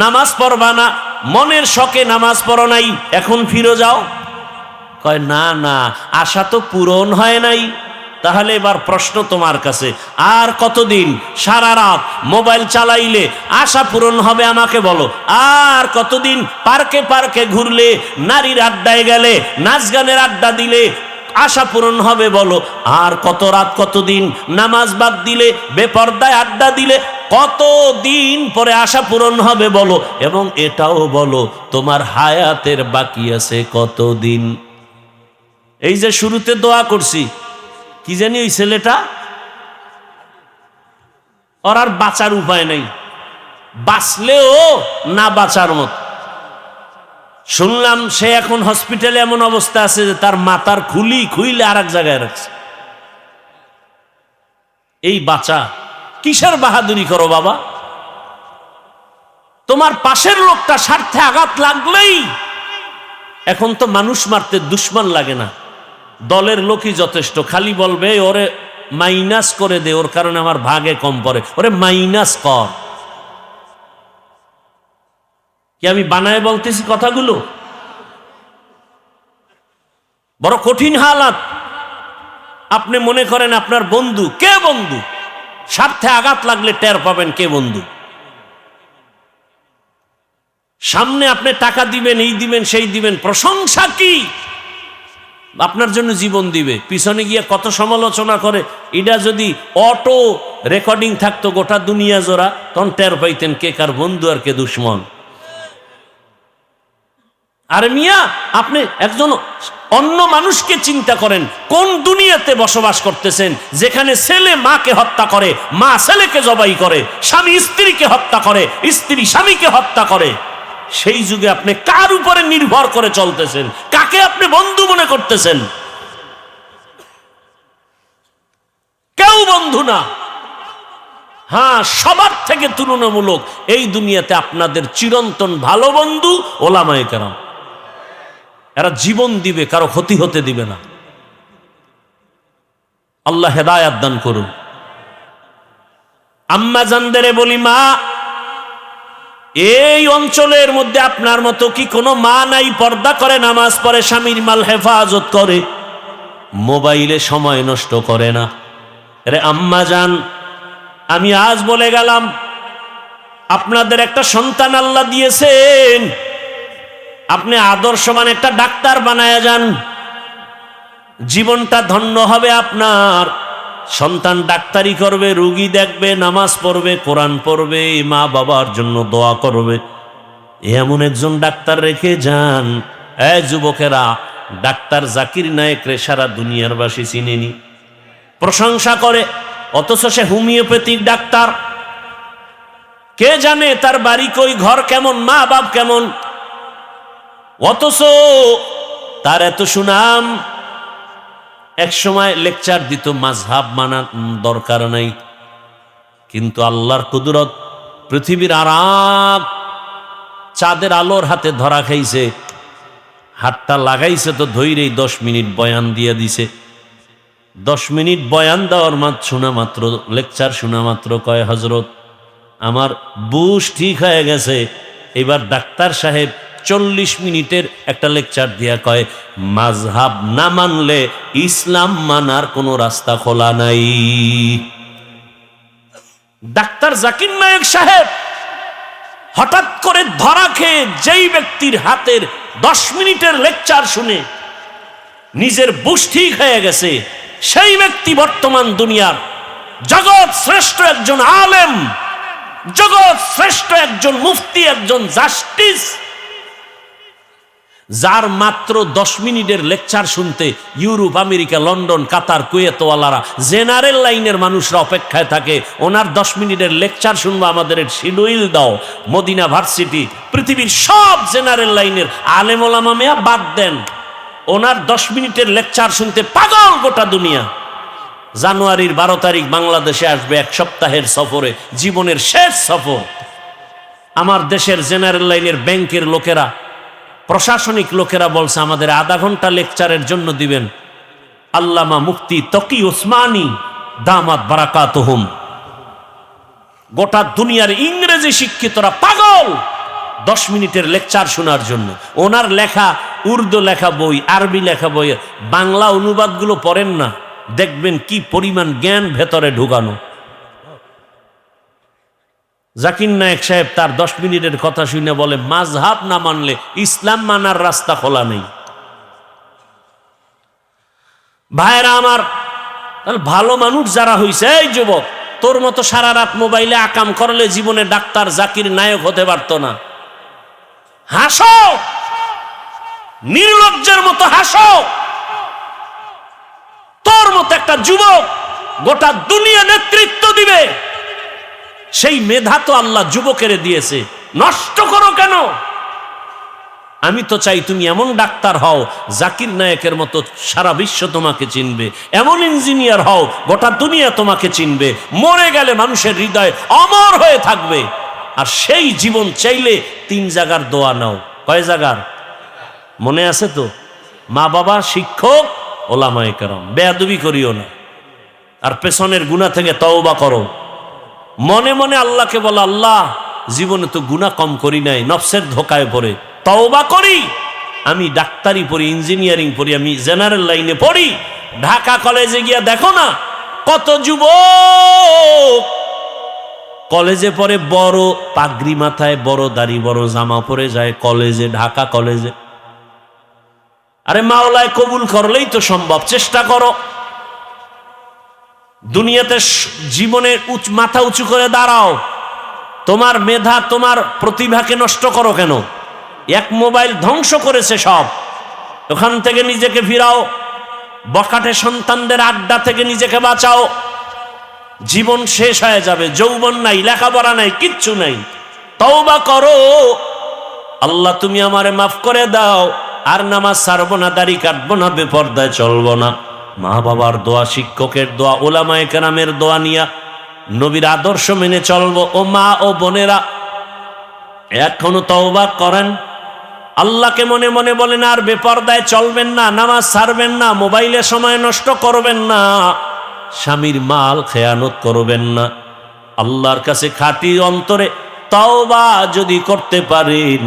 নামাজ পড়বা না, মনের শখে নামাজ পড়ো নাই, এখন ফিরো যাও। কয় না না, আশা তো পূরণ হয় নাই। তাহলে এবার প্রশ্ন তোমার কাছে, আর কতদিন সারা রাত মোবাইল চালাইলে আশা পূরণ হবে আমাকে বলো? আর কতদিন পার্কে পার্কে ঘুরলে, নারীর আড্ডায় গেলে, নাচ গানের আড্ডা দিলে আশা পূরণ হবে বলো? আর কত রাত, কতদিন নামাজ বাদ দিলে, বেপর্দায় আড্ডা দিলে কতদিন পরে আশা পূরণ হবে বলো? এবং এটাও বলো তোমার হায়াতের বাকি আছে কতদিন। এই যে শুরুতে দোয়া করছি, কি জানি ওই ছেলেটা, ওর আর বাঁচার উপায় নেই, বাঁচলেও না বাঁচার মত। শুনলাম সে এখন হসপিটালে এমন অবস্থা আছে যে তার মাথার খুইলে আর এক জায়গায় রাখছে। এই বাঁচা, কিসের বাহাদুরি করো বাবা? তোমার পাশের লোকটা স্বার্থে আঘাত লাগলেই এখন তো মানুষ মারতে দুশ্মন লাগে না, দলের লোকই যথেষ্ট। খালি বলবে ওরে মাইনাস করে দে, ওর কারণে আমার ভাগে কম পড়ে, ওরে মাইনাস কর। কি আমি বানায় বলতেছি কথাগুলো? বড় কঠিন হালাত। আপনি মনে করেন আপনার বন্ধু, কে বন্ধু? স্বার্থে আঘাত লাগলে টের পাবেন কে বন্ধু। সামনে আপনি টাকা দিবেন, এই দিবেন, সেই দিবেন, প্রশংসা কি, আপনার জন্য জীবন দিবে, পিছনে গিয়ে কত সমালোচনা করে। এটা যদি অটো রেকর্ডিং থাকতো গোটা দুনিয়া জোড়া, তখন টের পাইতেন কে কার বন্ধু আর কে দুশ্মন। আর মিয়া, আপনি একজন অন্য মানুষকে চিন্তা করেন, কোন দুনিয়াতে বসবাস করতেছেন যেখানে ছেলে মাকে হত্যা করে, মা ছেলেকে জবাই করে, স্বামী স্ত্রীকে হত্যা করে, স্ত্রী স্বামীকে হত্যা করে। সেই যুগে আপনি কার উপরে নির্ভর করে চলতেছেন? কাকে আপনি বন্ধু মনে করতেছেন? কেউ বন্ধু না। হ্যাঁ, সবার থেকে তুলনামূলক এই দুনিয়াতে আপনাদের চিরন্তন ভালো বন্ধু ওলামায়ে কেরাম। এরা জীবন দিবে, কারো ক্ষতি হতে দিবে না। আল্লাহ হেদায়াত দান করুন। আম্মা জানদেরে বলি, মা, এই অঞ্চলের মধ্যে আপনার মতো কি কোনো মা নাই? পর্দা করে, নামাজ পড়ে, স্বামীর মাল হেফাজত করে, মোবাইলে সময় নষ্ট করে না। আরে আম্মা জান, আমি আজ বলে গেলাম, আপনাদের একটা সন্তান আল্লাহ দিয়েছেন, আপনি আদর্শবান একটা ডাক্তার বানায়া যান, জীবনটা ধন্য হবে আপনার। সন্তান ডাক্তারি করবে, রোগী দেখবে, নামাজ পড়বে, কোরআন পড়বে, মা বাবার জন্য দোয়া করবে, এমন একজন ডাক্তার রেখে যান। যুবকেরা, ডাক্তার জাকির নায়েক রে সারা দুনিয়ার বাসী চিনেনি, প্রশংসা করে, অথচ সে হোমিওপ্যাথিক ডাক্তার। কে জানে তার বাড়ি কই, ঘর কেমন, মা বাপ কেমন, অথচ তার এত সুনাম। এক সময় লেকচার দিত, মাযহাব মানা দরকার নাই, কিন্তু আল্লাহর কুদরত, পৃথিবীর আরাম চাঁদের আলোর হাতে ধরা খাইছে, হাতটা লাগাইছে তো ধৈরেই 10 মিনিট বয়ান দিয়ে দিছে। 10 মিনিট বয়ান দেওয়ার শোনা মাত্র, লেকচার শোনা মাত্র কয়, হজরত আমার বুশ ঠিক হয়ে গেছে। এবার ডাক্তার সাহেব 40 মিনিটের একটা লেকচার দিয়া কয়, মাযহাব না মানলে ইসলাম মানার কোনো রাস্তা খোলা নাই। ডাক্তার জাকির নায়েক সাহেব হঠাৎ করে ধরা খেয়ে যেই ব্যক্তির হাতের 10 মিনিটের লেকচার শুনে নিজের বুশ ঠিক হয়ে গেছে, সেই ব্যক্তি বর্তমান দুনিয়ার জগৎ শ্রেষ্ঠ একজন আলেম, জগৎ শ্রেষ্ঠ একজন মুফতি, একজন জাস্টিস, যার মাত্র 10 মিনিটের লেকচার শুনতে ইউরোপ, আমেরিকা, লন্ডন, কাতার, কুয়েতওয়ালারা জেনারেল লাইনের মানুষরা অপেক্ষায় থাকে, ওনার 10 মিনিটের লেকচার শুনবো, আমাদের শিডিউল দাও। মদিনা ভার্সিটি পৃথিবীর সব জেনারেল লাইনের আলেম ওলামা মেয়া বাদ দেন, ওনার 10 মিনিটের লেকচার শুনতে পাগল গোটা দুনিয়া। জানুয়ারির 12 তারিখ বাংলাদেশে আসবে 1 সপ্তাহের সফরে, জীবনের শেষ সফর। আমার দেশের জেনারেল লাইনের ব্যাংকের লোকেরা, প্রশাসনিক লোকেরা বলছে আমাদের আধা ঘন্টা লেকচারের জন্য দিবেন। আল্লামা মুফতি তকি ওসমানী দামাত বারাকাতুহুম, গোটা দুনিয়ার ইংরেজি শিক্ষিতরা পাগল 10 মিনিটের লেকচার শোনার জন্য। ওনার লেখা উর্দু লেখা বই, আরবি লেখা বই, বাংলা অনুবাদগুলো পড়েন না, দেখবেন কি পরিমাণ জ্ঞান ভেতরে ঢুকানো। জাকির নায়েক সাহেব তার 10 মিনিটের কথা শুনে বলে, মাযহাব না মানলে ইসলাম মানার রাস্তা খোলা নেই। ভাইরা আমার, ভালো মানুষ যারা হইছে, এই যুবক, তোর মতো সারা রাত মোবাইলে আকাম করলে জীবনে ডাক্তার জাকির নায়েক হতে পারতো না। হাসো, নির্লজ্জের মতো হাসো। তোর মতো একটা যুবক গোটা দুনিয়া নেতৃত্ব দিবে, সেই মেধা তো আল্লাহ যুবকের দিয়েছে, নষ্ট করো কেন? আমি তো চাই তুমি এমন ডাক্তার হও জাকির নায়েকের মতো সারা বিশ্ব তোমাকে চিনবে, এমন ইঞ্জিনিয়ার হও গোটা দুনিয়া তোমাকে চিনবে, মরে গেলে মানুষের হৃদয় অমর হয়ে থাকবে। আর সেই জীবন চাইলে 3 জায়গার দোয়া নাও। কয় জায়গার মনে আছে তো? মা বাবা, শিক্ষক, ওলামায়ে কেরাম। বেয়াদবি করিও না, আর পেছনের গুনাহ থেকে তওবা করো। মনে মনে আল্লাহকে বলো, আল্লাহ জীবনে তো গুনাহ কম করি নাই, নফসের ধোকায় পড়ে তওবা করি। আমি ডাক্তারি পড়ি, ইঞ্জিনিয়ারিং পড়ি, আমি জেনারেল লাইনে পড়ি। ঢাকা কলেজে গিয়া দেখো না কত যুবক কলেজে পড়ে, বড় পাগড়ি মাথায়, বড় দাড়ি, বড় জামা পরে যায় কলেজে, ঢাকা কলেজে। আরে মাওলায় কবুল করলেই তো সম্ভব, চেষ্টা করো। দুনিয়াতে জীবনে মাথা উঁচু করে দাঁড়াও। তোমার মেধা, তোমার প্রতিভাকে নষ্ট করো কেন? এক মোবাইল ধ্বংস করেছে সব, ওখান থেকে নিজেকে ফিরাও। বকাটে সন্তানদের আড্ডা থেকে নিজেকে বাঁচাও। জীবন শেষ হয়ে যাবে, যৌবন নাই, লেখাপড়া নাই, কিচ্ছু নাই। তওবা করো, আল্লাহ তুমি আমারে মাফ করে দাও, আর নামাজ ছাড়বো না, দাড়ি কাটবো না, বেপরদায় চলবো না। মা বাবার দোয়া, শিক্ষকের দোয়া, ওলামায়ে কেরামের দোয়া নিয়া নবীর আদর্শ মেনে চলবো। ও মা ও বোনেরা, এখনো তওবা করেন, আল্লাহকে মনে মনে বলেন, আর বেপরদায় চলবেন না, নামাজ ছাড়বেন না, মোবাইলে সময় নষ্ট করবেন না, স্বামীর মাল খেয়ানত করবেন না। আল্লাহর কাছে খাঁটি অন্তরে তওবা যদি করতে পারেন,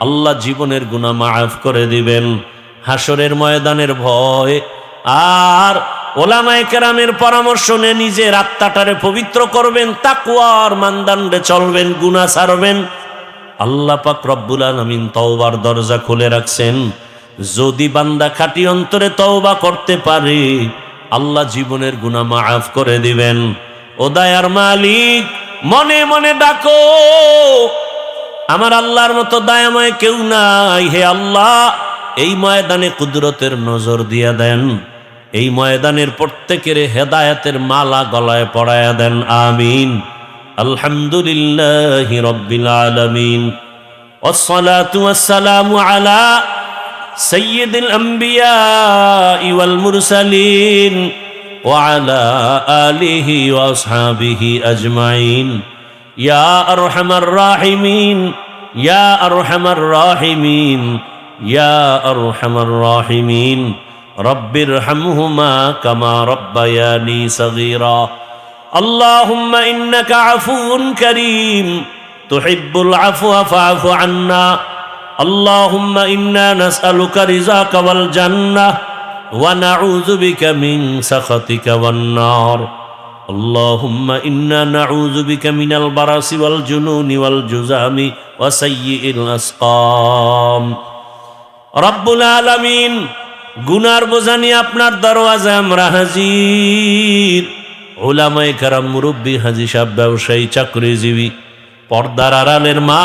আল্লাহ জীবনের গুনাহ মাফ করে দিবেন। হাসরের ময়দানের ভয় আর ওলামায়ে কেরামের পরামর্শ নিয়ে নিজের আত্মাটারে পবিত্র করবেন, তাকওয়ার মানদণ্ডে চলবেন, গুনাহ ছাড়বেন। আল্লাহ পাক রব্বুল আলামিন তওবার দরজা খুলে রাখছেন। যদি বান্দা খাঁটি অন্তরে তওবা করতে পারে, আল্লাহ জীবনের গুনাহ মাফ করে দিবেন। ও দয়ার মালিক, মনে মনে ডাকো, আমার আল্লাহর মতো দয়াময় কেউ নাই। হে আল্লাহ, এই ময়দানে কুদরতের নজর দিয়া দেন, এই ময়দানের প্রত্যেকের হেদায়েতের মালা গলায় পরায়া দেন। আমিন। আলহামদুলিল্লাহি রাব্বিল আলামিন, ওয়াসসালাতু ওয়াসসালামু আলা সাইয়্যিদিল আমবিয়া ওয়াল মুরসালিন ওয়া আলা আলিহি ওয়া আসহাবিহি আজমাইন। ইয়া আরহামার রাহিমিন, ইয়া আরহামার রাহিমিন, ইয়া আরহামার রাহিমিন। রব্বিরহামহুমা কামা রব্বায়ানি সগীরা। আল্লাহুম্মা ইন্নাকা আফুউন কারীম তুহিব্বুল আফওয়া ফাআফু আন্না। আল্লাহুম্মা ইন্না নাসআলুকা রিযাকা ওয়াল জান্নাহ ওয়া নাউযু বিকা মিন সাখাতিকা ওয়ান নার। আল্লাহুম্মা ইন্না নাউযু বিকা মিনাল বারাসি ওয়াল জুনুনি ওয়াল জুযামি ওয়া সাইয়্যিল আসকাম। রব্বুল আলামিন, গুনার বোঝা নিয়ে আপনার দরওয়াজায় আমরা হাজির। ওলামায়ে কেরাম, মুরব্বী, হাজী সাহেব, ব্যবসায়ী, চাকরিজীবী, পর্দার আড়ালের মা